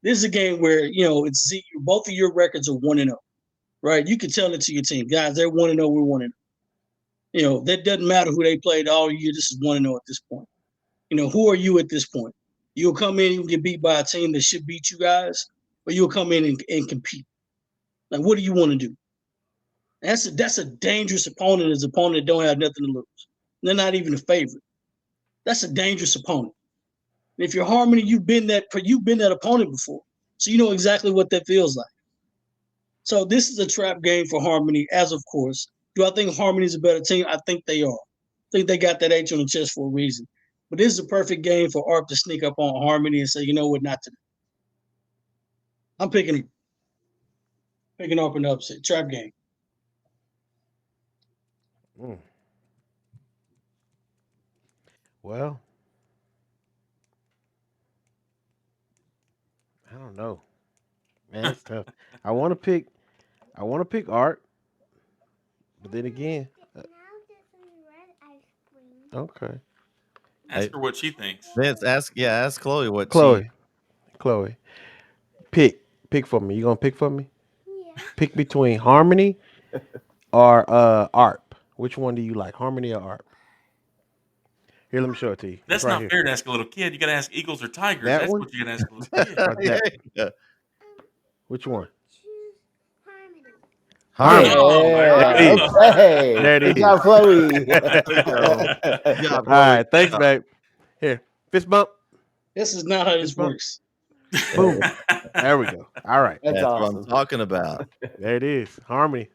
This is a game where, it's both of your records are 1-0, right? You can tell it to your team. Guys, they're 1-0, we're 1-0. That doesn't matter who they played all year. This is 1-0 at this point. Who are you at this point? You'll come in and get beat by a team that should beat you guys, or you'll come in and compete. Like, what do you want to do? That's a dangerous opponent. As an opponent that don't have nothing to lose. They're not even a favorite. That's a dangerous opponent. And if you're Harmony, you've been that opponent before, so you know exactly what that feels like. So this is a trap game for Harmony, as of course. Do I think Harmony's a better team? I think they are. I think they got that H on the chest for a reason. But this is a perfect game for ARP to sneak up on Harmony and say, you know what, not today. I'm picking ARP in the upset. Trap game. Well, I don't know. Man, it's tough. I want to pick Art, but then again, okay. Ask her what she thinks. Vince, ask Chloe what Chloe, pick for me. You gonna pick for me? Yeah. Pick between Harmony or ARP. Which one do you like, Harmony or ARP? Here, let me show it to you. That's right not here. fair to ask a little kid. You got to ask Eagles or Tigers. That That's one? what you got to ask a little kid. Yeah. Which one? Harmony. Oh, there Yeah. we go. Okay. There it Good is. job, Chloe. Good job, All Chloe. right, thanks, babe. Here, fist bump. This is not how this bump. works. Boom. There we go. All right, That's That's awesome. what I'm talking about. there it is. Harmony.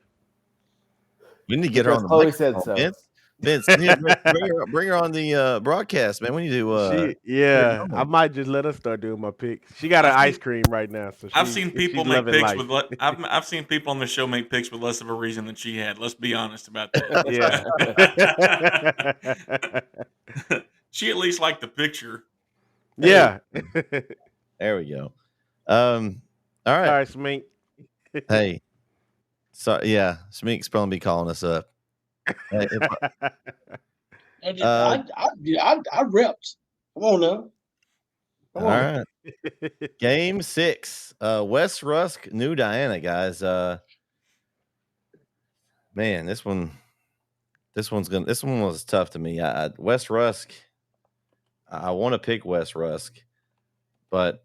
We need to get her Because on the Chloe said microphone, so. Vince, bring her on the broadcast, man. We need to. Yeah, I might just let her start doing my picks. She got an ice cream right now, so I've seen people she's make loving picks life. with. I've seen people on the show make picks with less of a reason than she had. Let's be honest about that. Yeah. She at least liked the picture. Yeah. There we go. All right. All right, Smink. Hey. So yeah, Smeek's probably be calling us up. Hey, I repped. Come on now. Come all on. right. Game 6. West Rusk, New Diana, guys. Man, this one was tough to me. West Rusk. I want to pick West Rusk, but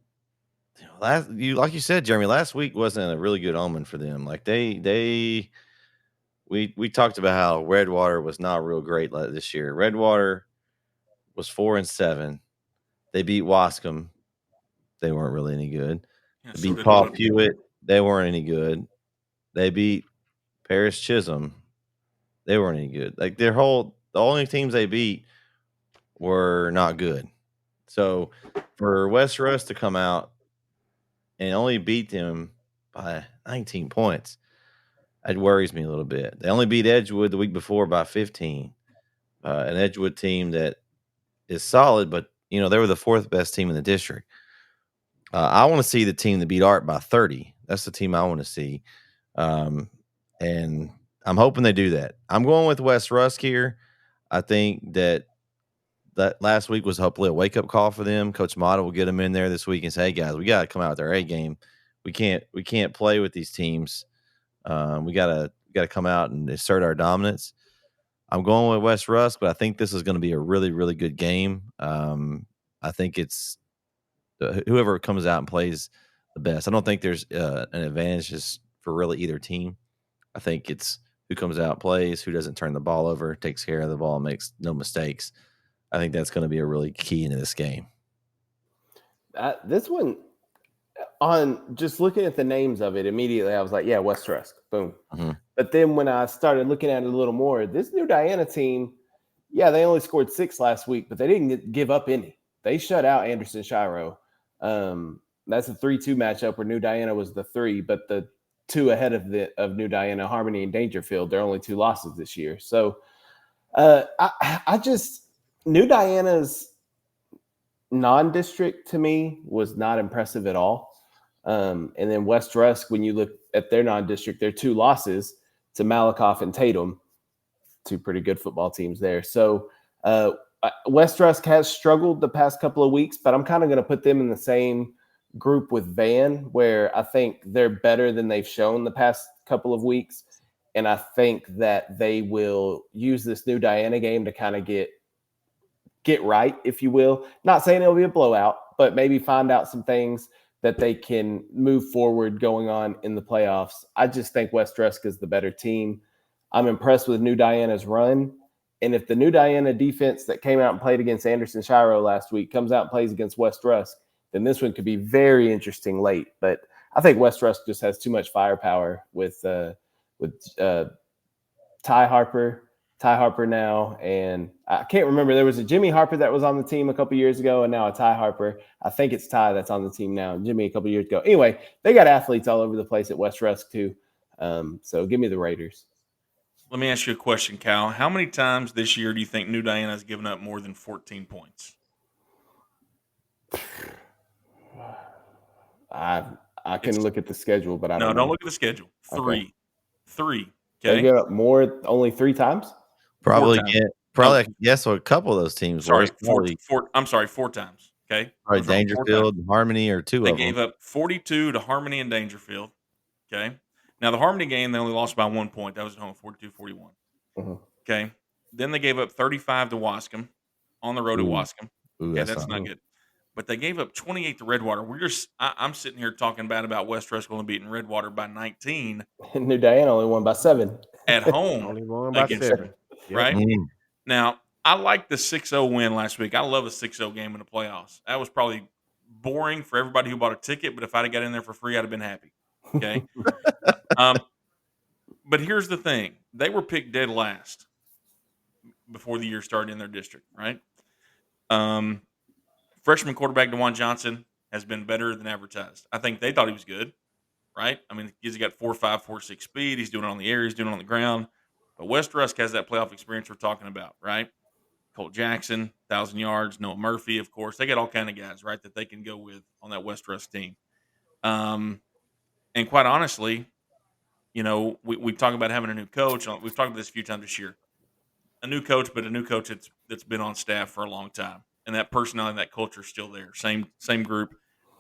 like you said, Jeremy, last week wasn't a really good omen for them. Like we talked about how Redwater was not real great this year. Redwater was 4-7. They beat Wascom. They weren't really any good. Yeah, They so beat did Paul Wood. Hewitt. They weren't any good. They beat Paris Chisholm. They weren't any good. Like the only teams they beat were not good. So for West Rusk to come out and only beat them by 19 points, it worries me a little bit. They only beat Edgewood the week before by 15. An Edgewood team that is solid, but they were the 4th best team in the district. I want to see the team that beat Art by 30. That's the team I want to see. And I'm hoping they do that. I'm going with West Rusk here. I think that last week was hopefully a wake-up call for them. Coach Mata will get them in there this week and say, hey, guys, we got to come out with our A game. We can't play with these teams. We got to come out and assert our dominance. I'm going with West Rusk, but I think this is going to be a really, really good game. I think it's whoever comes out and plays the best. I don't think there's an advantage just for really either team. I think it's who comes out, plays, who doesn't turn the ball over, takes care of the ball, makes no mistakes. I think that's going to be a really key into this game. This one, on just looking at the names of it, immediately I was like, yeah, West Rusk, boom. Mm-hmm. But then when I started looking at it a little more, this New Diana team, yeah, they only scored 6 last week, but they didn't give up any. They shut out Anderson Shiro. That's a 3-2 matchup where New Diana was the 3, but the 2 ahead of New Diana, Harmony and Dangerfield, they're only 2 losses this year. So I just New Diana's non-district to me was not impressive at all. And then West Rusk, when you look at their non-district, their 2 losses to Malakoff and Tatum, 2 pretty good football teams there. So West Rusk has struggled the past couple of weeks, but I'm kind of going to put them in the same group with Van, where I think they're better than they've shown the past couple of weeks. And I think that they will use this New Diana game to kind of get right, if you will. Not saying it'll be a blowout, but maybe find out some things that they can move forward going on in the playoffs. I just think West Rusk is the better team. I'm impressed with New Diana's run. And if the New Diana defense that came out and played against Anderson Shiro last week comes out and plays against West Rusk, then this one could be very interesting late. But I think West Rusk just has too much firepower with Ty Harper now, and I can't remember. There was a Jimmy Harper that was on the team a couple years ago, and now a Ty Harper. I think it's Ty that's on the team now. Jimmy a couple years ago. Anyway, they got athletes all over the place at West Rusk too. So give me the Raiders. Let me ask you a question, Cal. How many times this year do you think New Diana has given up more than 14 points? I can look at the schedule, but I don't know. Don't look at the schedule. Three. They Okay. give up more only 3 times? Probably times. I can guess what a couple of those teams Sorry, were. I'm sorry, 4 times. Okay. Probably Dangerfield, Harmony, or two They of them. gave up 42 to Harmony and Dangerfield. Okay. Now, the Harmony game, they only lost by 1 point. That was at home, 42-41. Okay. Then they gave up 35 to Wascom on the road at Wascom. Ooh, That's not good. But they gave up 28 to Redwater. I'm sitting here talking bad about West Rusk only beating Redwater by 19. And New Diana only won by 7. At home. Only won by against 7. Yep. Right? Now, I like the 6-0 win last week. I love a 6-0 game in the playoffs. That was probably boring for everybody who bought a ticket, but if I'd have got in there for free, I'd have been happy. Okay. But here's the thing. They were picked dead last before the year started in their district, right? Freshman quarterback DeJuan Johnson has been better than advertised. I think they thought he was good, right? I mean, he's got 4.5, 4.6 speed. He's doing it on the air. He's doing it on the ground. But West Rusk has that playoff experience we're talking about, right? Colt Jackson, 1,000 yards. Noah Murphy, of course. They got all kind of guys, right, that they can go with on that West Rusk team. And quite honestly, we talk about having a new coach. We've talked about this a few times this year. A new coach, but a new coach that's been on staff for a long time. And that personality and that culture is still there. Same group.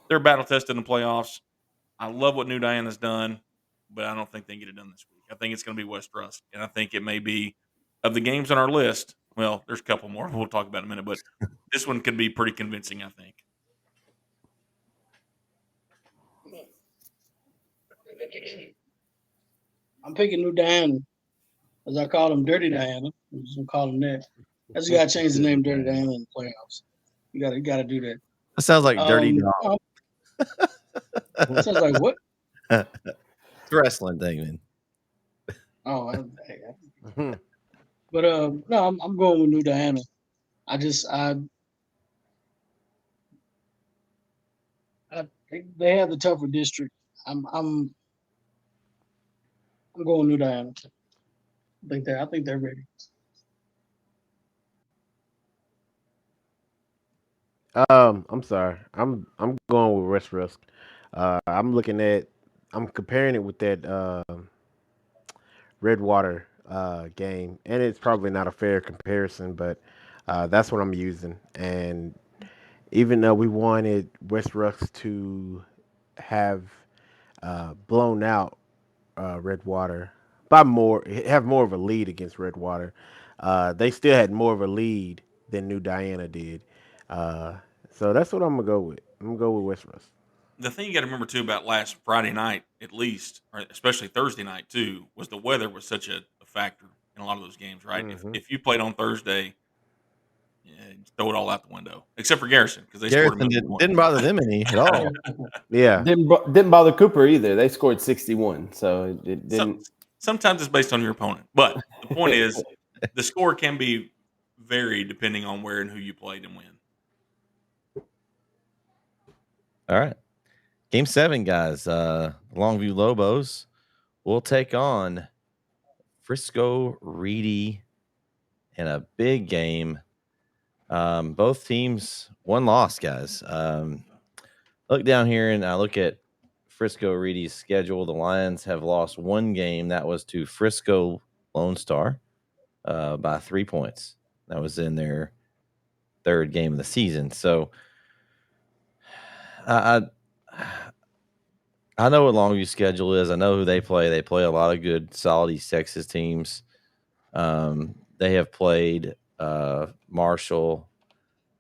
They're battle tested in the playoffs. I love what New Diana's done, but I don't think they can get it done this week. I think it's going to be West Rusk. And I think it may be, of the games on our list, well, there's a couple more we'll talk about in a minute, but this one could be pretty convincing, I think. I'm picking New Diana, as I call them Dirty Diana. I'm just gonna call them that. I just gotta change the name Dirty Diana in the playoffs. You gotta do that. That sounds like Dirty Dog. Sounds like what? It's a wrestling thing, man. Oh, but no, I'm going with New Diana. They have the tougher district. I'm going New Diana. I think they're ready. I'm sorry. I'm going with West Rusk. I'm comparing it with that Redwater game, and it's probably not a fair comparison, but that's what I'm using. And even though we wanted West Rusk to have blown out Redwater by more, have more of a lead against Redwater, they still had more of a lead than New Diana did. So that's what I'm gonna go with. I'm gonna go with West Rusk. The thing you got to remember too about last Friday night, at least, or especially Thursday night too, was the weather was such a factor in a lot of those games, right? Mm-hmm. If you played on Thursday, throw it all out the window, except for Garrison because they scored didn't bother them any at all. Yeah, didn't bother Cooper either. They scored 61, so it didn't. Sometimes it's based on your opponent, but the point is, the score can be varied depending on where and who you played and when. All right. Game 7, guys. Longview Lobos will take on Frisco Reedy in a big game. Both teams, one loss, guys. Look down here, and I look at Frisco Reedy's schedule. The Lions have lost one game. That was to Frisco Lone Star by 3 points. That was in their third game of the season. So I know what Longview's schedule is. I know who they play. They play a lot of good, solid East Texas teams. They have played Marshall.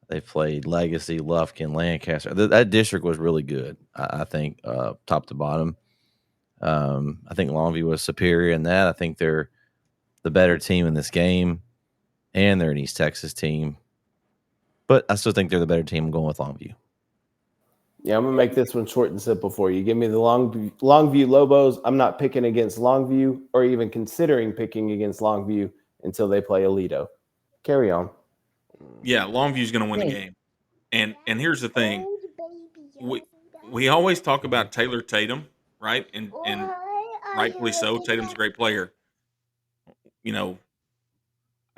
They played Legacy, Lufkin, Lancaster. That district was really good, I think, top to bottom. I think Longview was superior in that. I think they're the better team in this game, and they're an East Texas team. But I still think they're the better team. I'm going with Longview. Yeah, I'm gonna make this one short and simple for you. Give me the Longview Lobos. I'm not picking against Longview or even considering picking against Longview until they play Alito. Carry on. Yeah, Longview's going to win the game. And here's the thing: we always talk about Taylor Tatum, right? And rightfully so. Tatum's a great player. You know,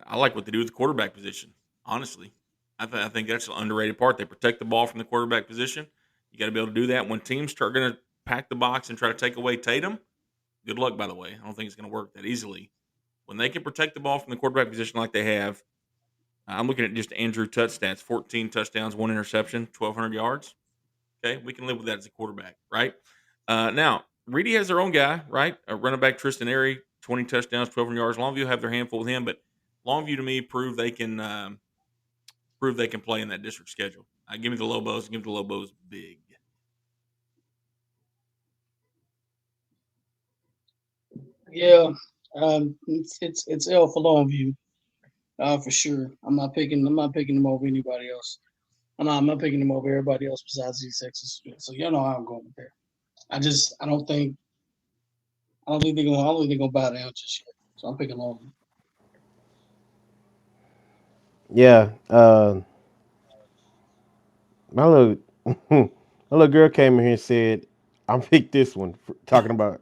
I like what they do with the quarterback position. Honestly, I think that's the underrated part. They protect the ball from the quarterback position. You got to be able to do that. When teams start going to pack the box and try to take away Tatum, good luck. By the way, I don't think it's going to work that easily. When they can protect the ball from the quarterback position like they have, I'm looking at just Andrew Tutt stats: 14 touchdowns, 1 interception, 1,200 yards. Okay, we can live with that as a quarterback, right? Now, Reedy has their own guy, right? Running back Tristan Airy, 20 touchdowns, 1,200 yards. Longview have their handful with him, but Longview to me prove they can play in that district schedule. Give me the Lobos. Give me the Lobos big. Yeah, it's L for Longview, for sure. I'm not picking them over anybody else. I'm not picking them over everybody else besides East Texas. So you know how I'm going with that. I don't think they're gonna bow down just yet. So I'm picking Longview. Yeah. My little my little girl came in here and said, "I'm pick this one." Talking about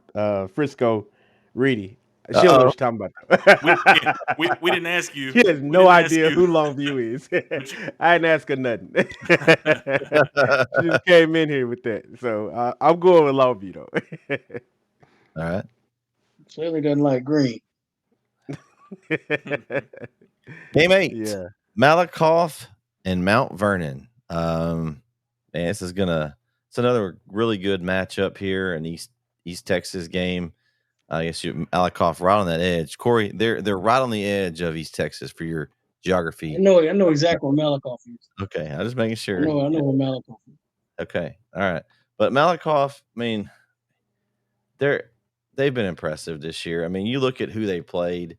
Frisco, Reedy. She don't know Uh-oh. what you're talking about. We didn't ask you. She has We no didn't ask idea you. who Longview is. But you, I didn't ask her nothing. She just came in here with that. So I'm going with Longview though. All right. Clearly doesn't like green. Game 8. Yeah. Malakoff and Mount Vernon. Man, it's another really good matchup here in East Texas game. I guess Malakoff right on that edge. Corey, they're right on the edge of East Texas for your geography. I know exactly where Malakoff is. Okay, I'm just making sure. I know where Malakoff is. Okay, all right. But Malakoff, I mean, they've been impressive this year. I mean, you look at who they played.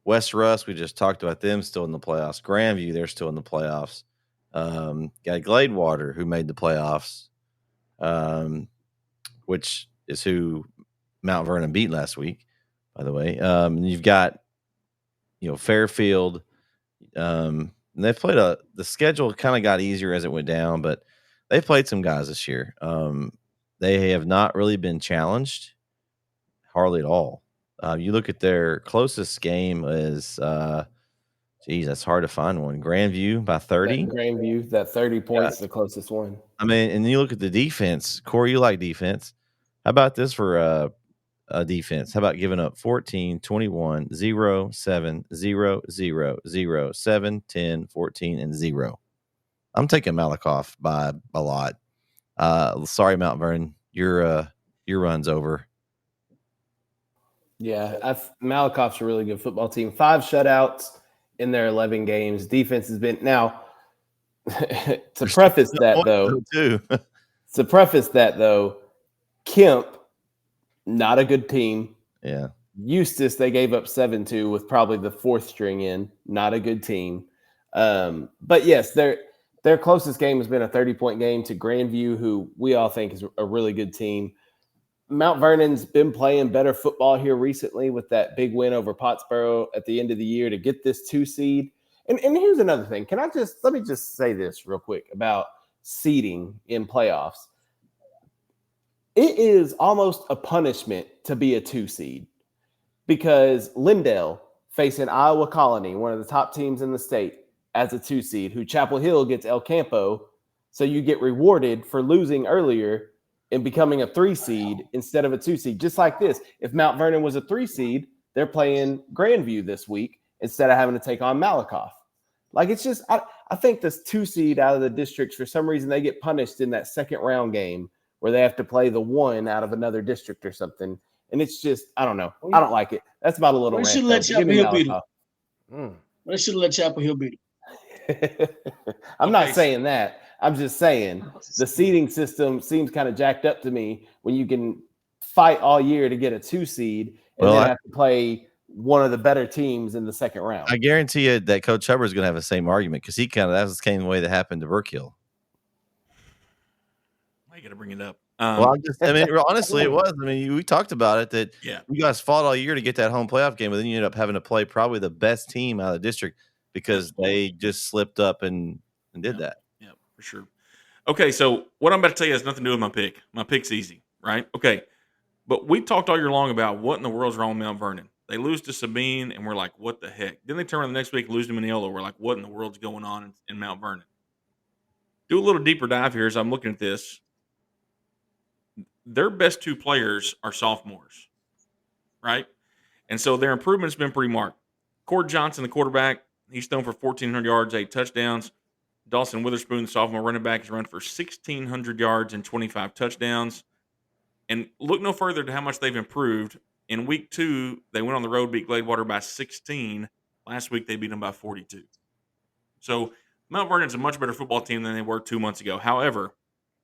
West Russ, we just talked about them still in the playoffs. Grandview, they're still in the playoffs. Got Gladewater, who made the playoffs, which is who Mount Vernon beat last week, by the way. You've got, Fairfield. And they've played the schedule kind of got easier as it went down, but they played some guys this year. They have not really been challenged hardly at all. You look at their closest game is, that's hard to find one. Grandview by 30. Grandview, that 30 points, the closest one. I mean, and you look at the defense. Corey, you like defense. How about this for a defense? How about giving up 14, 21, 0, 7, 0, 0, 0, 7, 10, 14, and 0? I'm taking Malakoff by a lot. Sorry, Mount Vernon. Your run's over. Yeah, Malakoff's a really good football team. 5 shutouts in their 11 games. Defense has been now. To preface that though, Kemp, not a good team. Yeah. Eustis, they gave up 7-2 with probably the 4th string in. Not a good team. But yes, their closest game has been a 30-point game to Grandview, who we all think is a really good team. Mount Vernon's been playing better football here recently with that big win over Pottsboro at the end of the year to get this 2 seed. And here's another thing. Let me just say this real quick about seeding in playoffs. It is almost a punishment to be a 2 seed because Lindale facing Iowa Colony, one of the top teams in the state, as a 2 seed, who Chapel Hill gets El Campo. So you get rewarded for losing earlier and becoming a 3 seed instead of a 2 seed. Just like this, if Mount Vernon was a 3 seed, they're playing Grandview this week instead of having to take on Malakoff. Like, it's just, I think this 2 seed out of the districts, for some reason, they get punished in that second round game where they have to play the 1 out of another district or something. And it's just, I don't know. I don't like it. That's about a little rant. They should let Chapel Hill beat them. They should let Chapel Hill beat them. I'm not saying that. I'm just saying the seeding system seems kind of jacked up to me when you can fight all year to get a 2 seed and then have to play one of the better teams in the second round. I guarantee you that Coach Hubbard is going to have the same argument because that was the same way that happened to Burkill. I got to bring it up. Well, honestly, it was. I mean, we talked about it that Yeah. you guys fought all year to get that home playoff game, but then you ended up having to play probably the best team out of the district because they just slipped up and did that. Yeah, for sure. Okay, so what I'm about to tell you has nothing to do with my pick. My pick's easy, right? Okay, but we talked all year long about what in the world's wrong with Mount Vernon. They lose to Sabine, and we're like, what the heck? Then they turn around the next week, lose to Mineola. We're like, what in the world's going on in Mount Vernon? Do a little deeper dive here as I'm looking at this. Their best two players are sophomores, right? And so their improvement's been pretty marked. Cord Johnson, the quarterback, he's thrown for 1,400 yards, 8 touchdowns. Dawson Witherspoon, the sophomore running back, has run for 1,600 yards and 25 touchdowns. And look no further to how much they've improved. In week 2, they went on the road, beat Gladewater by 16. Last week, they beat them by 42. So Mount Vernon's a much better football team than they were 2 months ago. However,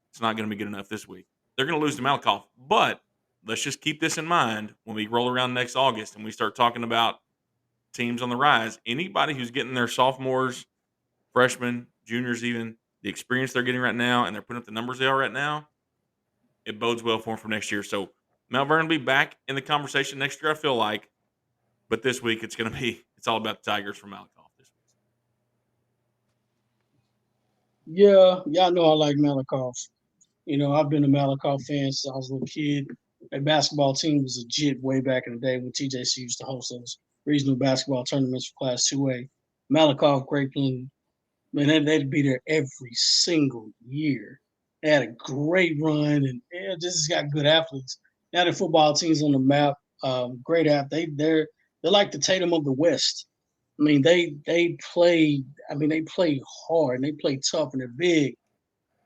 it's not going to be good enough this week. They're going to lose to Malakoff. But let's just keep this in mind when we roll around next August and we start talking about teams on the rise. Anybody who's getting their sophomores, freshmen, juniors even, the experience they're getting right now, and they're putting up the numbers they are right now, it bodes well for them for next year. So Mount Vernon will be back in the conversation next year, I feel like. But this week it's all about the Tigers from Malakoff this week. Yeah, y'all know I like Malakoff. You know, I've been a Malakoff fan since I was a little kid. Their basketball team was legit way back in the day when TJC used to host those regional basketball tournaments for Class 2A. Malakoff, Great Plains, man, they'd be there every single year. They had a great run, and just got good athletes. Now the football team's on the map. Great athletes. They're like the Tatum of the West. I mean, they play. I mean, they play hard and they play tough and they're big.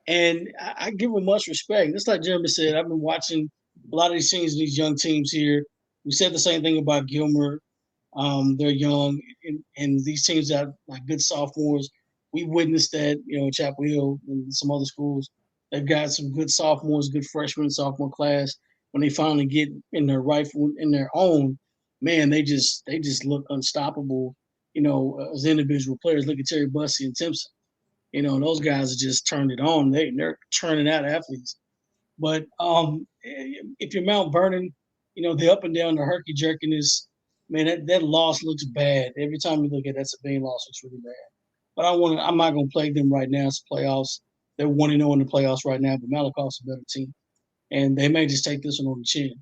And I give them much respect. Just like Jeremy said, I've been watching a lot of these teams, these young teams here. We said the same thing about Gilmer. They're young, and these teams that like good sophomores. We witnessed that, Chapel Hill and some other schools. They've got some good sophomores, good freshman, sophomore class. When they finally get in their own, man, they just look unstoppable. As individual players. Look at Terry Bussey and Timpson. Those guys have just turned it on. They're churning out athletes. But if you're Mount Vernon, the up and down, the herky jerkiness, man, that loss looks bad. Every time you look at that Sabine loss, looks really bad. But I'm not going to play them right now. It's playoffs. They're 1-0 in the playoffs right now, but Malakoff's a better team. And they may just take this one on the chin.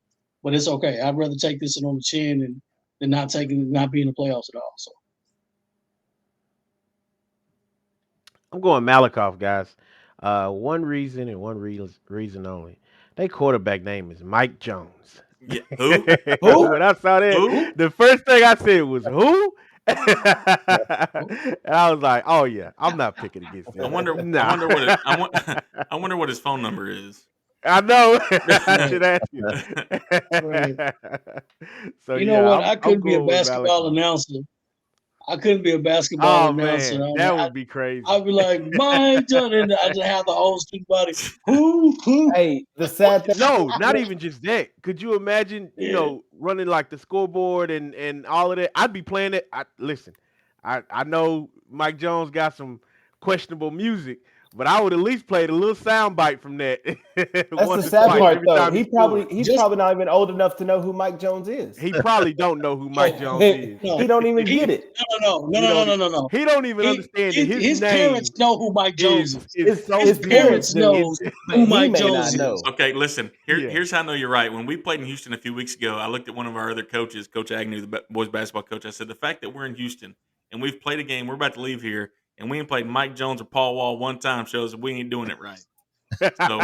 But it's okay. I'd rather take this one on the chin than not be in the playoffs at all. So I'm going Malakoff, guys. One reason and one reason only. Their quarterback name is Mike Jones. Yeah. Who? When I saw that, the first thing I said was, who? And I was like, oh, yeah, I'm not picking against him. I wonder what his phone number is. I know. I should ask you. So, you know what? I couldn't be a basketball announcer. I couldn't be a basketball announcer. Man, that would be crazy. I'd be like, Mike Jones, and I just have the whole student body. Who? Hey, the sad thing. No, not even just that. Could you imagine, running like the scoreboard and all of that? I'd be playing it. Listen, I know Mike Jones got some questionable music, but I would at least play a little sound bite from that. That's the sad part, though. He's probably not even old enough to know who Mike Jones is. He probably don't know who Mike Jones is. He don't even get it. No. He don't even understand that his parents know who Mike Jones is. His parents know who Mike Jones is. Okay, listen. Here's how I know you're right. When we played in Houston a few weeks ago, I looked at one of our other coaches, Coach Agnew, the boys basketball coach. I said, the fact that we're in Houston and we've played a game, we're about to leave here, and we ain't played Mike Jones or Paul Wall one time shows that we ain't doing it right. So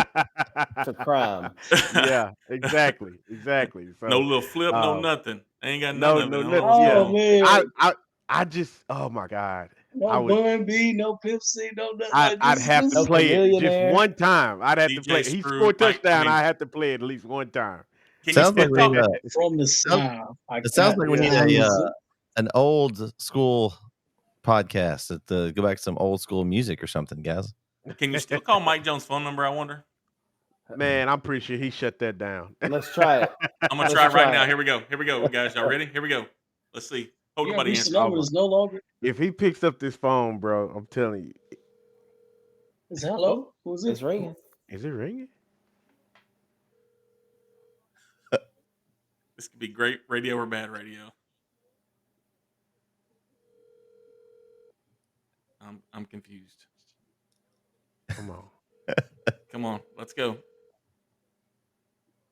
it's a crime. Yeah, exactly. So, no little flip, no nothing. I ain't got nothing. Man. I just, oh my God. No Bun B, no Pip C, no nothing. I'd have to play it just one time. I'd have to play. He scored a touchdown. I have to play it at least one time. Sounds like from the south. It sounds like we need an old school podcast to go back to some old school music or something, guys. Can you still call Mike Jones' phone number, I wonder? Man, I'm pretty sure he shut that down. Let's try it. I'm going to try it right now. Here we go, guys. Y'all ready? Here we go. Let's see. Hope nobody answers. Number is no longer. If he picks up this phone, bro, I'm telling you. Is that hello? Who's it? It's ringing. Is it ringing? This could be great radio or bad radio. I'm confused. Come on. Come on, let's go.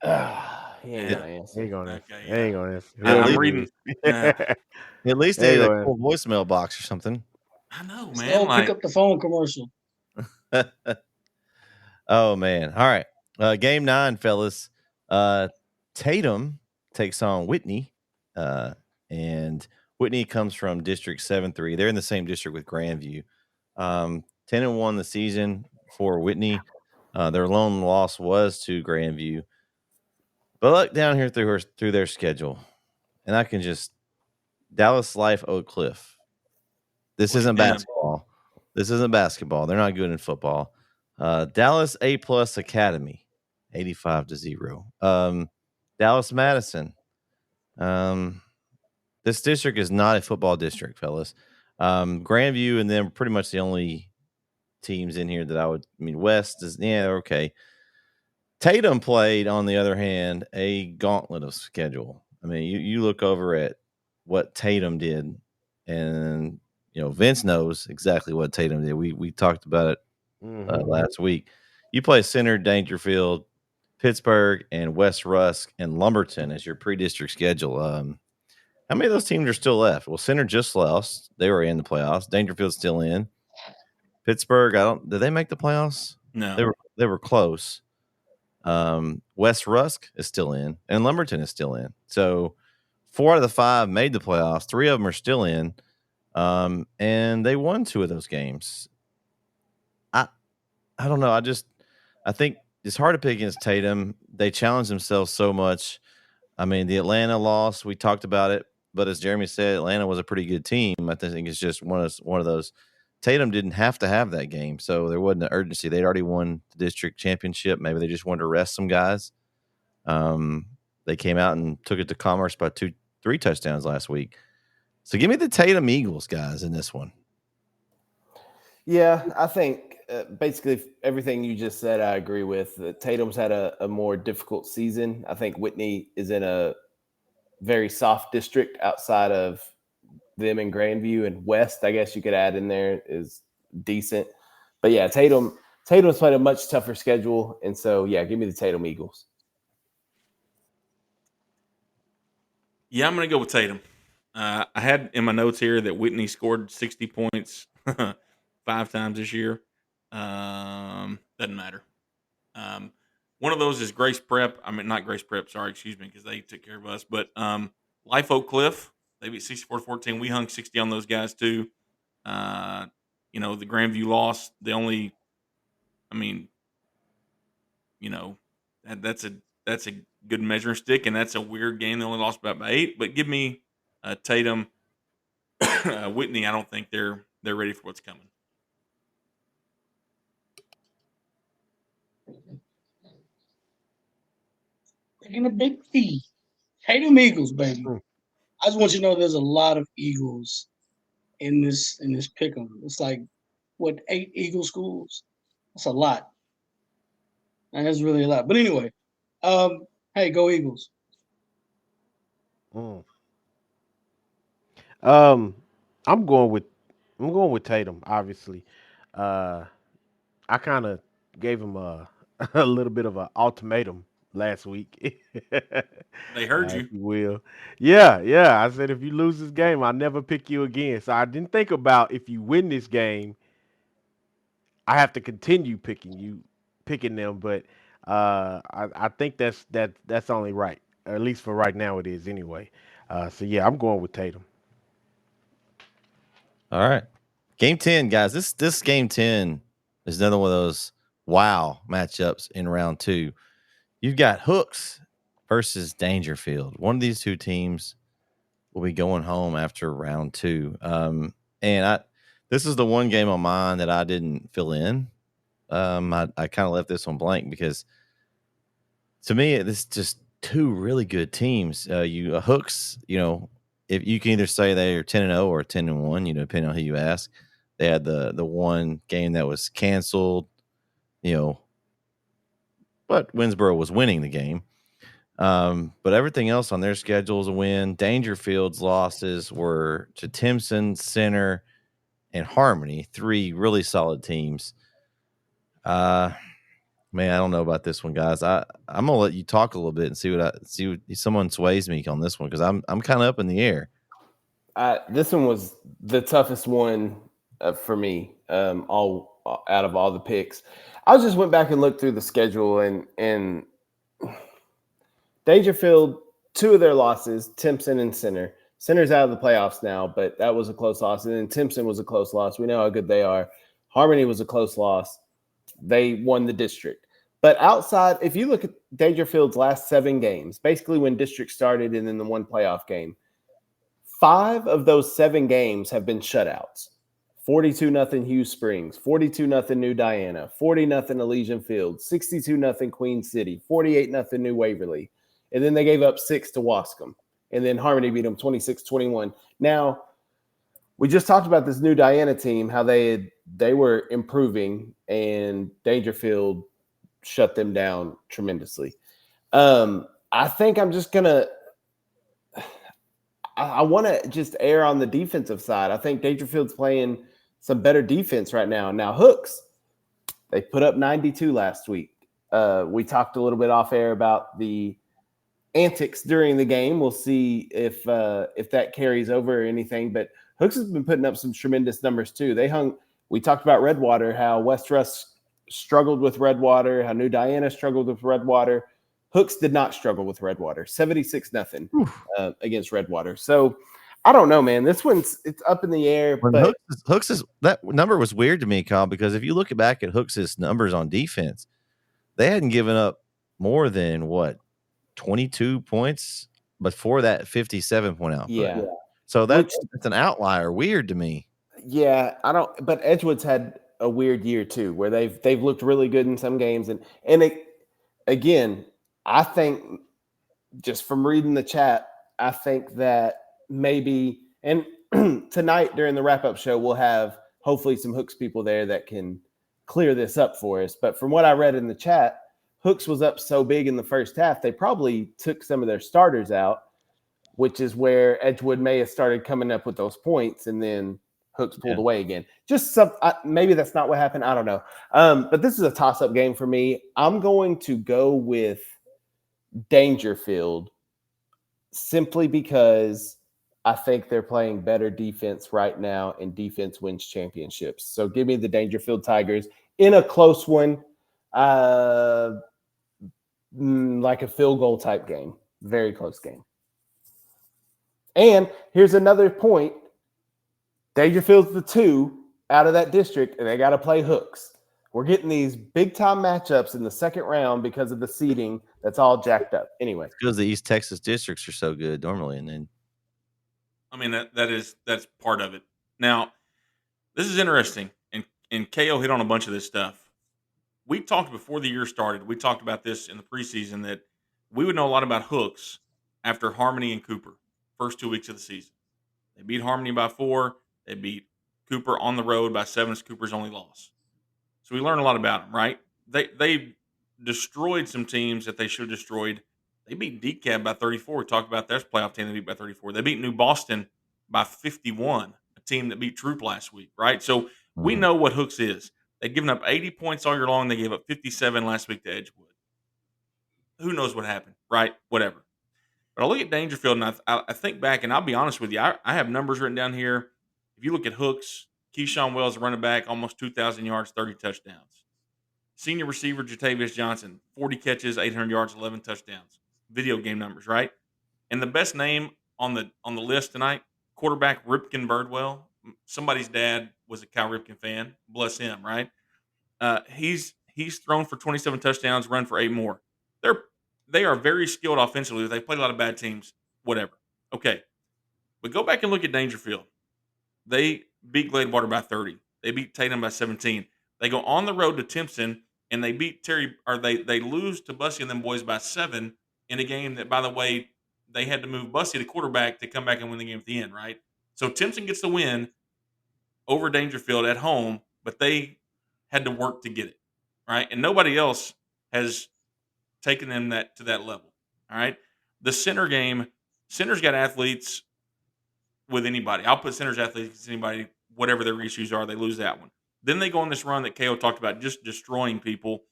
He ain't gonna answer. He ain't gonna answer. Okay, He ain't gonna answer. At I'm least- reading. At least they had a cool voicemail box or something. I know, It's man. the old Like, pick up the phone commercial. Oh man! All right, game 9, fellas. Tatum takes on Whitney, and Whitney comes from District 7-3. They're in the same district with Grandview. 10-1 the season for Whitney. Their lone loss was to Grandview. But look down here through their schedule, and I can just Dallas Life Oak Cliff. This isn't basketball. This isn't basketball. They're not good in football. Dallas A+ Academy, 85-0. Dallas Madison. This district is not a football district, fellas. Grandview and them pretty much the only teams in here that I mean, West is, yeah, okay. Tatum played, on the other hand, a gauntlet of schedule. I mean, you look over at what Tatum did, and Vince knows exactly what Tatum did. We talked about it last week. You play Center, Dangerfield, Pittsburgh, and West Rusk and Lumberton as your pre-district schedule. How many of those teams are still left? Well, Center just lost; they were in the playoffs. Dangerfield's still in. Pittsburgh, did they make the playoffs? no. They were close. West Rusk is still in, and Lumberton is still in. So 4 out of the 5 made the playoffs. 3 of them are still in, and they won 2 of those games. I don't know. I think it's hard to pick against Tatum. They challenged themselves so much. I mean, the Atlanta loss, we talked about it, but as Jeremy said, Atlanta was a pretty good team. I think it's just one of those. Tatum didn't have to have that game, so there wasn't an urgency. They'd already won the district championship. Maybe they just wanted to rest some guys. They came out and took it to Commerce by 3 touchdowns last week. So give me the Tatum Eagles, guys, in this one. Yeah, I think basically everything you just said, I agree with. Tatum's had a more difficult season. I think Whitney is in a very soft district outside of them in Grandview, and West, I guess you could add in there, is decent. But yeah, Tatum's played a much tougher schedule. And so, yeah, give me the Tatum Eagles. Yeah, I'm going to go with Tatum. I had in my notes here that Whitney scored 60 points 5 times this year. Doesn't matter. One of those is Grace Prep. I mean, not Grace Prep. Sorry, excuse me, because they took care of us. But Life Oak Cliff, they beat 64-14. We hung 60 on those guys too. The Grandview loss. That's a good measuring stick, and that's a weird game. They only lost by 8. But give me Tatum, Whitney. I don't think they're ready for what's coming. Taking a big fee. Tatum Eagles, baby. I just want you to know there's a lot of Eagles in this pick 'em. It's like 8 Eagle schools? That's a lot. And that's really a lot. But anyway, hey, go Eagles. I'm going with Tatum, obviously. I kind of gave him a a little bit of an ultimatum last week. They heard you. If you will. Yeah. I said if you lose this game, I'll never pick you again. So I didn't think about if you win this game, I have to continue picking them. But I think that's only right. Or at least for right now it is anyway. So yeah, I'm going with Tatum. All right. Game 10, guys. This game 10 is another one of those wow matchups in round 2. You've got Hooks versus Dangerfield. One of these two teams will be going home after round 2. And this is the one game on mine that I didn't fill in. I kind of left this one blank because to me, this is just 2 really good teams. Hooks, if you can either say they are 10-0 or 10-1, depending on who you ask. They had the one game that was canceled, but Winsboro was winning the game. But everything else on their schedule is a win. Dangerfield's losses were to Timpson, Center, and Harmony, 3 really solid teams. Man, I don't know about this one, guys. I'm gonna let you talk a little bit and see what someone sways me on this one because I'm kind of up in the air. This one was the toughest one for me. All out of all the picks, I just went back and looked through the schedule and Dangerfield, 2 of their losses, Timpson and Center. Center's out of the playoffs now, but that was a close loss. And then Timpson was a close loss. We know how good they are. Harmony was a close loss. They won the district. But outside, if you look at Dangerfield's last 7 games, basically when district started and then the 1 playoff game, 5 of those 7 games have been shutouts. 42-0 Hughes Springs, 42-0 New Diana, 40-0 Elysian Fields, 62-0 Queen City, 48-0 New Waverly. And then they gave up 6 to Wascom. And then Harmony beat them 26-21. Now, we just talked about this New Diana team, how they were improving, and Dangerfield shut them down tremendously. I think I'm just going to – I want to just err on the defensive side. I think Dangerfield's playing some better defense right now. Now, Hooks, they put up 92 last week. We talked a little bit off air about the antics during the game. We'll see if that carries over or anything. But Hooks has been putting up some tremendous numbers too. We talked about Redwater, how West Russ struggled with Redwater, how New Diana struggled with Redwater. Hooks did not struggle with Redwater. 76-0 against Redwater. So I don't know, man. This it's up in the air. But Hooks is that number was weird to me, Kyle, because if you look back at Hooks' numbers on defense, they hadn't given up more than 22 points before that 57-point output. Yeah. So that's an outlier. Weird to me. Yeah, I don't. But Edgewood's had a weird year too, where they've looked really good in some games, again, I think just from reading the chat, I think that maybe and tonight during the wrap up show we'll have hopefully some Hooks people there that can clear this up for us. But from what I read in the chat, Hooks was up so big in the first half they probably took some of their starters out, which is where Edgewood may have started coming up with those points, and then Hooks pulled away again. Just maybe that's not what happened. I don't know. But this is a toss-up game for me. I'm going to go with Dangerfield simply because I think they're playing better defense right now, and defense wins championships. So give me the Dangerfield Tigers in a close one, like a field goal type game. Very close game. And here's another point. Dangerfield's the 2 out of that district, and they got to play Hooks. We're getting these big-time matchups in the second round because of the seeding that's all jacked up. Anyway. Because the East Texas districts are so good normally, and then I mean that's part of it. Now, this is interesting, and KO hit on a bunch of this stuff. We talked before the year started. We talked about this in the preseason that we would know a lot about Hooks after Harmony and Cooper first 2 weeks of the season. They beat Harmony by 4. They beat Cooper on the road by 7. It's Cooper's only loss. So we learned a lot about them, right? They destroyed some teams that they should have destroyed. They beat DeKalb by 34. We talked about their playoff team they beat by 34. They beat New Boston by 51, a team that beat Troop last week, right? So we know what Hooks is. They've given up 80 points all year long. They gave up 57 last week to Edgewood. Who knows what happened, right? Whatever. But I look at Dangerfield, and I think back, and I'll be honest with you. I have numbers written down here. If you look at Hooks, Keyshawn Wells, running back, almost 2,000 yards, 30 touchdowns. Senior receiver Jatavius Johnson, 40 catches, 800 yards, 11 touchdowns. Video game numbers, right? And the best name on the list tonight, quarterback Ripken Birdwell. Somebody's dad was a Cal Ripken fan. Bless him, right? He's thrown for 27 touchdowns, run for 8 more. They are very skilled offensively. They played a lot of bad teams, whatever. Okay. But go back and look at Dangerfield. They beat Gladewater by 30. They beat Tatum by 17. They go on the road to Timpson, and they beat they lose to Bussy and them boys by 7 in a game that, by the way, they had to move Bussy to quarterback to come back and win the game at the end, right? So Timpson gets the win over Dangerfield at home, but they had to work to get it, right? And nobody else has taken them to that level. All right. The center game, center's got athletes with anybody. I'll put center's athletes against anybody, whatever their issues are, they lose that one. Then they go on this run that KO talked about, just destroying people.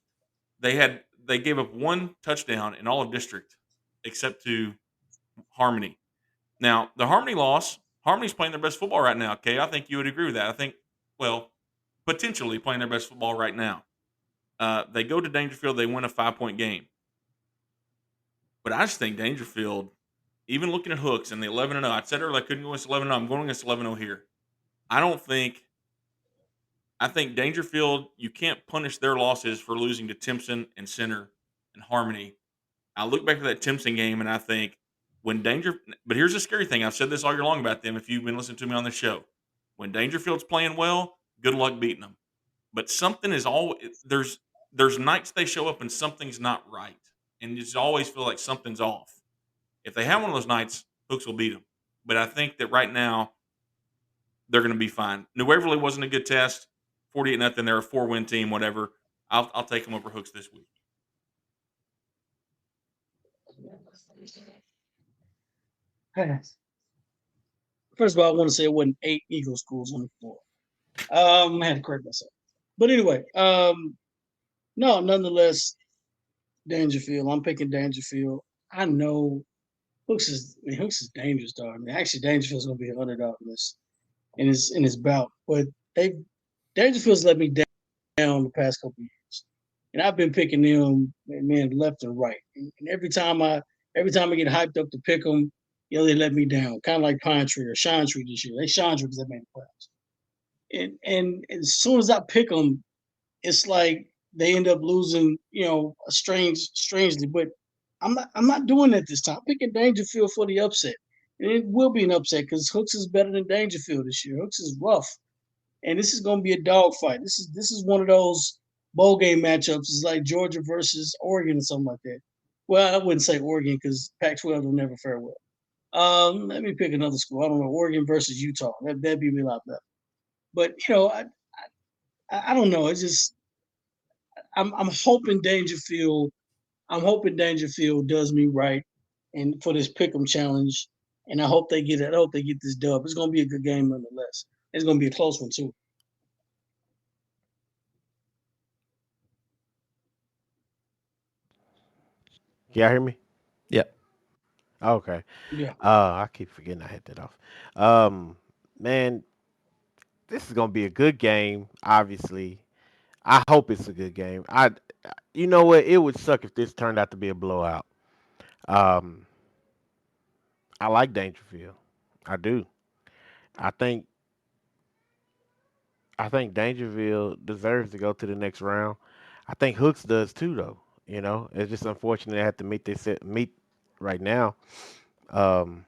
They gave up one touchdown in all of district except to Harmony. Now, the Harmony loss, Harmony's playing their best football right now, okay? I think you would agree with that. I think, well, potentially playing their best football right now. They go to Dangerfield, they win a 5-point game. But I just think Dangerfield, even looking at Hooks and the 11-0, I said earlier I couldn't go against 11-0. I'm going against 11-0 here. I think Dangerfield, you can't punish their losses for losing to Timpson and Center and Harmony. I look back at that Timpson game and I think but here's the scary thing. I've said this all year long about them if you've been listening to me on the show. When Dangerfield's playing well, good luck beating them. But something is always, there's nights they show up and something's not right. And you just always feel like something's off. If they have one of those nights, Hooks will beat them. But I think that right now, they're going to be fine. New Waverly wasn't a good test. 48-0. They're a 4-win team, whatever. I'll take them over Hooks this week. First of all, I want to say it wasn't 8 Eagle schools on the floor. I had to correct myself. But anyway, no, nonetheless, Dangerfield. I'm picking Dangerfield. I know Hooks is dangerous, dog. I mean, actually, Dangerfield's gonna be an underdog in his bout. But Dangerfield's let me down the past couple of years, and I've been picking them, man, left and right. And every time I get hyped up to pick them, they let me down. Kind of like Pine Tree or Shine Tree this year. They Shine Tree because they made the playoffs. And as soon as I pick them, it's like they end up losing, strangely. But I'm not doing that this time. I'm picking Dangerfield for the upset. And it will be an upset because Hooks is better than Dangerfield this year. Hooks is rough. And this is going to be a dogfight. This is one of those bowl game matchups. It's like Georgia versus Oregon or something like that. Well, I wouldn't say Oregon because Pac-12 will never fare well. Let me pick another school. I don't know, Oregon versus Utah. That'd be a lot better. But I don't know. It's just I'm hoping Dangerfield. I'm hoping Dangerfield does me right, and for this pick'em challenge. And I hope they get it. I hope they get this dub. It's going to be a good game nonetheless. It's going to be a close one too. Can y'all hear me? Yep. Okay. Yeah. I keep forgetting I had that off. Man, this is gonna be a good game. Obviously, I hope it's a good game. You know what? It would suck if this turned out to be a blowout. Um, I like Dangerfield. I do. I think Dangerfield deserves to go to the next round. I think Hooks does too, though. It's just unfortunate they have to meet right now. Um,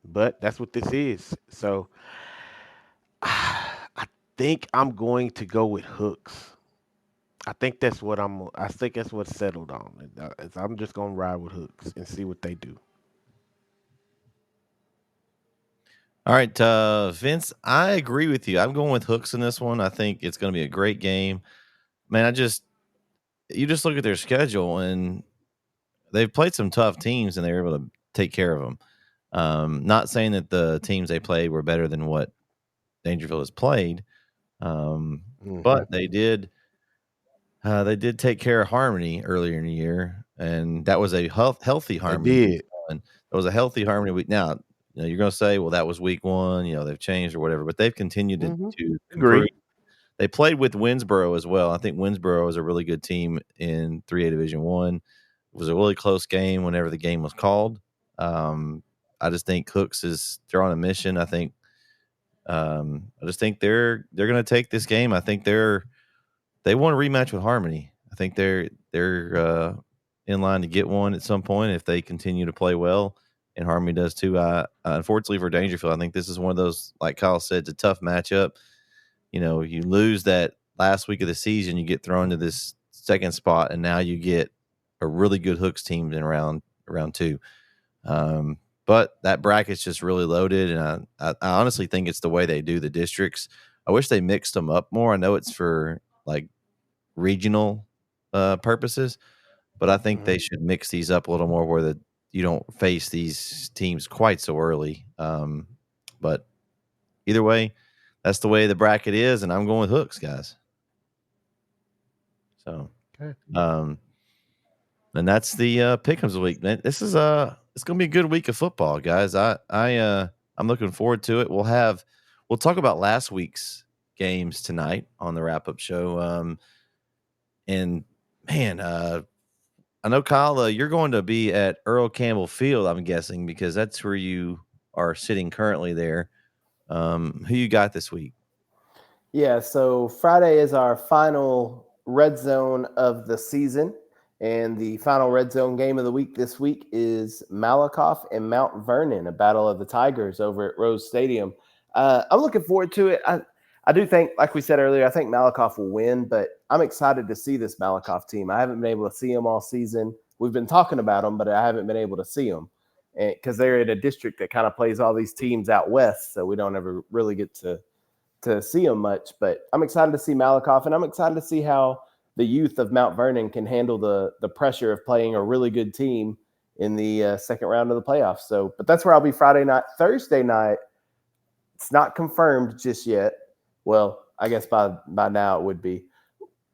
but that's what this is. So I think I'm going to go with Hooks. I think that's what I think that's what's settled on. I'm just gonna ride with Hooks and see what they do. All right, Vince, I agree with you. I'm going with Hooks in this one. I think it's going to be a great game. Man, you just look at their schedule and they've played some tough teams and they were able to take care of them. Not saying that the teams they played were better than what Dangerfield has played, but they did take care of Harmony earlier in the year, and that was a healthy Harmony. They did. It was a healthy Harmony week. Now, you're going to say, well, that was week one. They've changed or whatever, but they've continued to improve. Agree. They played with Winsboro as well. I think Winsboro is a really good team in 3A Division One. It was a really close game whenever the game was called. I just think Hooks they're on a mission. I just think they're going to take this game. I think they want a rematch with Harmony. I think they're in line to get one at some point if they continue to play well, and Harmony does too. Unfortunately for Dangerfield, I think this is one of those, like Kyle said, it's a tough matchup. You lose that last week of the season, you get thrown to this second spot, and now you get a really good Hooks team in round two. But that bracket's just really loaded, and I honestly think it's the way they do the districts. I wish they mixed them up more. I know it's for like regional purposes, but I think they should mix these up a little more where you don't face these teams quite so early. But either way, that's the way the bracket is, and I'm going with Hooks, guys. So, Okay. and that's the Pick'ems week. Man, this is it's gonna be a good week of football, guys. I'm looking forward to it. We'll talk about last week's games tonight on the wrap up show. And man, I know Kyle, you're going to be at Earl Campbell Field, I'm guessing, because that's where you are sitting currently there. Who you got this week? Yeah, so Friday is our final red zone of the season. And the final red zone game of the week this week is Malakoff and Mount Vernon, a battle of the Tigers over at Rose Stadium. I'm looking forward to it. I do think, like we said earlier, I think Malakoff will win, but I'm excited to see this Malakoff team. I haven't been able to see them all season. We've been talking about them, but I haven't been able to see them because they're in a district that kind of plays all these teams out west, so we don't ever really get to see them much. But I'm excited to see Malakoff, and I'm excited to see how the youth of Mount Vernon can handle the pressure of playing a really good team in the second round of the playoffs. So, but that's where I'll be Friday night. Thursday night, it's not confirmed just yet. Well, I guess by now it would be.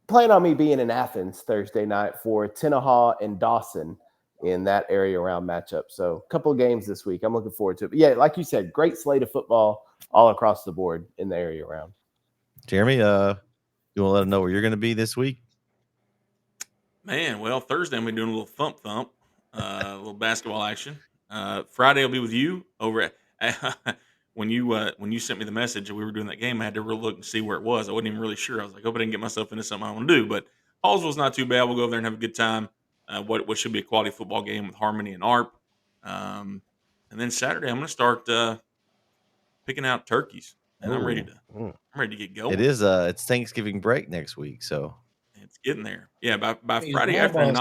Plan on me being in Athens Thursday night for Tenaha and Dawson in that area around matchup. So a couple of games this week. I'm looking forward to it. But yeah, like you said, great slate of football all across the board in the area around. Jeremy, you want to let them know where you're going to be this week? Man, well, Thursday I'm gonna be doing a little thump, a little basketball action. Friday I'll be with you over at when you sent me the message and we were doing that game. I had to really look and see where it was. I wasn't even really sure. I was like, hope I didn't get myself into something I want to do. But Hallsville's not too bad. We'll go over there and have a good time. What should be a quality football game with Harmony and ARP. And then Saturday I'm gonna start picking out turkeys, and I'm ready to get going. It is it's Thanksgiving break next week, so it's getting there. Yeah, by Hey, Friday ball afternoon, balls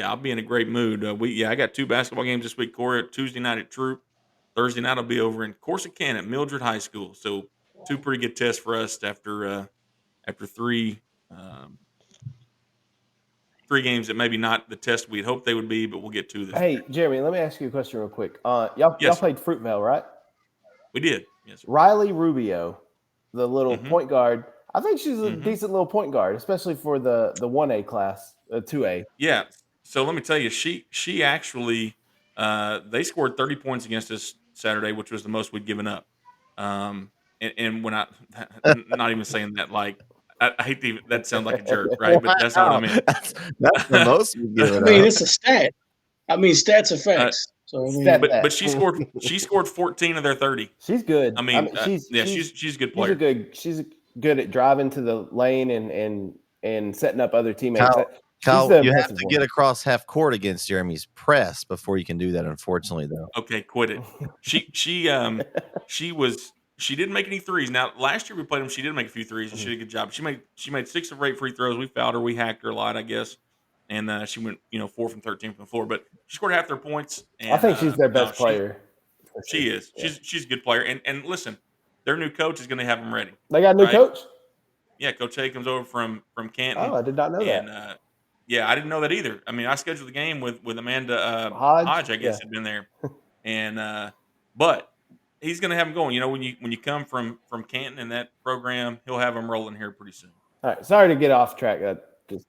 I'll be in a great mood. I got 2 basketball games this week. Corey, Tuesday night at Troop. Thursday night I'll be over in Corsicana at Mildred High School. So 2 pretty good tests for us after 3 games that maybe not the test we'd hoped they would be, but we'll get to this. Hey, Jeremy, let me ask you a question real quick. Y'all played Fruitvale, right? We did. Yes, sir. Riley Rubio, the little point guard. I think she's a decent little point guard, especially for the 1A class, 2A. Yeah. So let me tell you, she actually they scored 30 points against us Saturday, which was the most we'd given up. And when I not even saying that like I hate to that sounds like a jerk, right? But that's not what I meant. That's the most we've given I mean, up. it's a stat. I mean, stats are facts. So I mean, but she scored 14 of their 30. She's good. I mean, she's a good player. She's good at driving to the lane and setting up other teammates. Kyle, you have to get across half court against Jeremy's press before you can do that. Unfortunately, though. Okay, quit it. She didn't make any threes. Now last year we played them. She did make a few threes and she did a good job. She made 6 of her 8 free throws. We fouled her. We hacked her a lot, I guess. And she went 4 from 13 from the floor. But she scored half their points. And, I think she's their best player. She is. Yeah. She's a good player. And listen, their new coach is going to have them ready. They got a new coach? Yeah, Coach Hay comes over from Canton. Oh, I did not know that. Yeah, I didn't know that either. I mean, I scheduled the game with Amanda Hodge, I guess, had been there, and but he's going to have them going. You know, when you come from Canton and that program, he'll have them rolling here pretty soon. All right, sorry to get off track.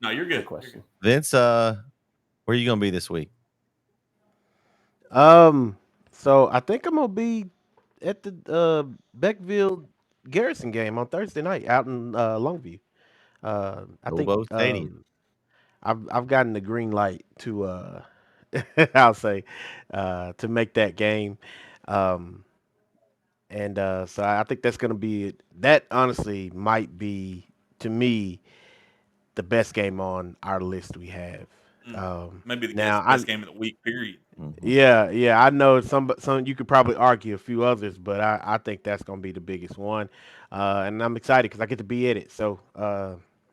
No, you're good. Question, Vince. Where are you going to be this week? So I think I'm gonna be at the Beckville Garrison game on Thursday night out in Longview. I think Stadium. I've gotten the green light to I'll say to make that game. So I think that's gonna be that. Honestly, might be to me the best game on our list we have. Maybe the best game of the week. Period. Yeah. I know some you could probably argue a few others, but I think that's gonna be the biggest one, and I'm excited because I get to be in it. So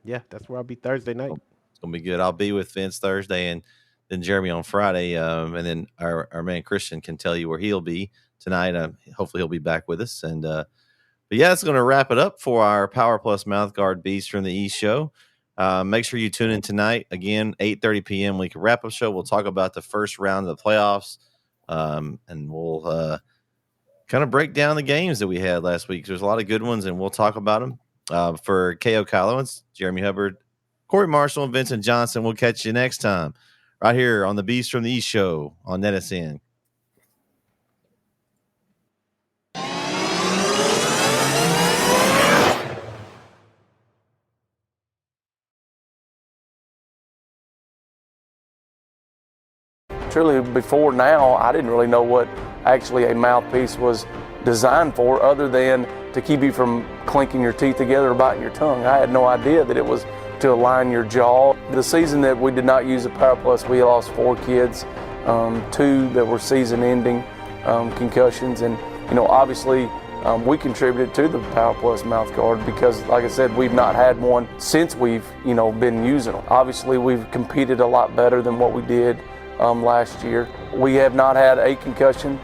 yeah, that's where I'll be Thursday night. It's gonna be good. I'll be with Vince Thursday and then Jeremy on Friday, and then our man Christian can tell you where he'll be tonight. Hopefully he'll be back with us. And but yeah, it's gonna wrap it up for our Power Plus Mouthguard Beast from the East show. Make sure you tune in tonight. Again, 8:30 p.m. We can wrap up show. We'll talk about the first round of the playoffs, and we'll kind of break down the games that we had last week. There's a lot of good ones, and we'll talk about them. For K.O. Collins, Jeremy Hubbard, Corey Marshall, and Vincent Johnson, we'll catch you next time right here on the Beast from the East show on NETSN. Truly, before now, I didn't really know what actually a mouthpiece was designed for, other than to keep you from clinking your teeth together or biting your tongue. I had no idea that it was to align your jaw. The season that we did not use the Power Plus, we lost 4 kids, 2 that were season-ending concussions, and obviously we contributed to the Power Plus mouth guard because, like I said, we've not had one since we've been using them. Obviously, we've competed a lot better than what we did last year. We have not had a concussion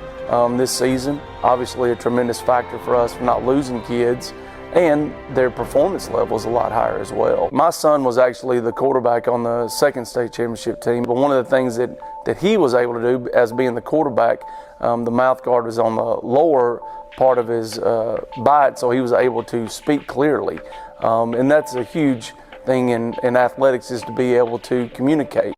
this season. Obviously a tremendous factor for us for not losing kids, and their performance level is a lot higher as well. My son was actually the quarterback on the second state championship team, but one of the things that he was able to do as being the quarterback, the mouth guard was on the lower part of his bite, so he was able to speak clearly, and that's a huge thing in athletics, is to be able to communicate.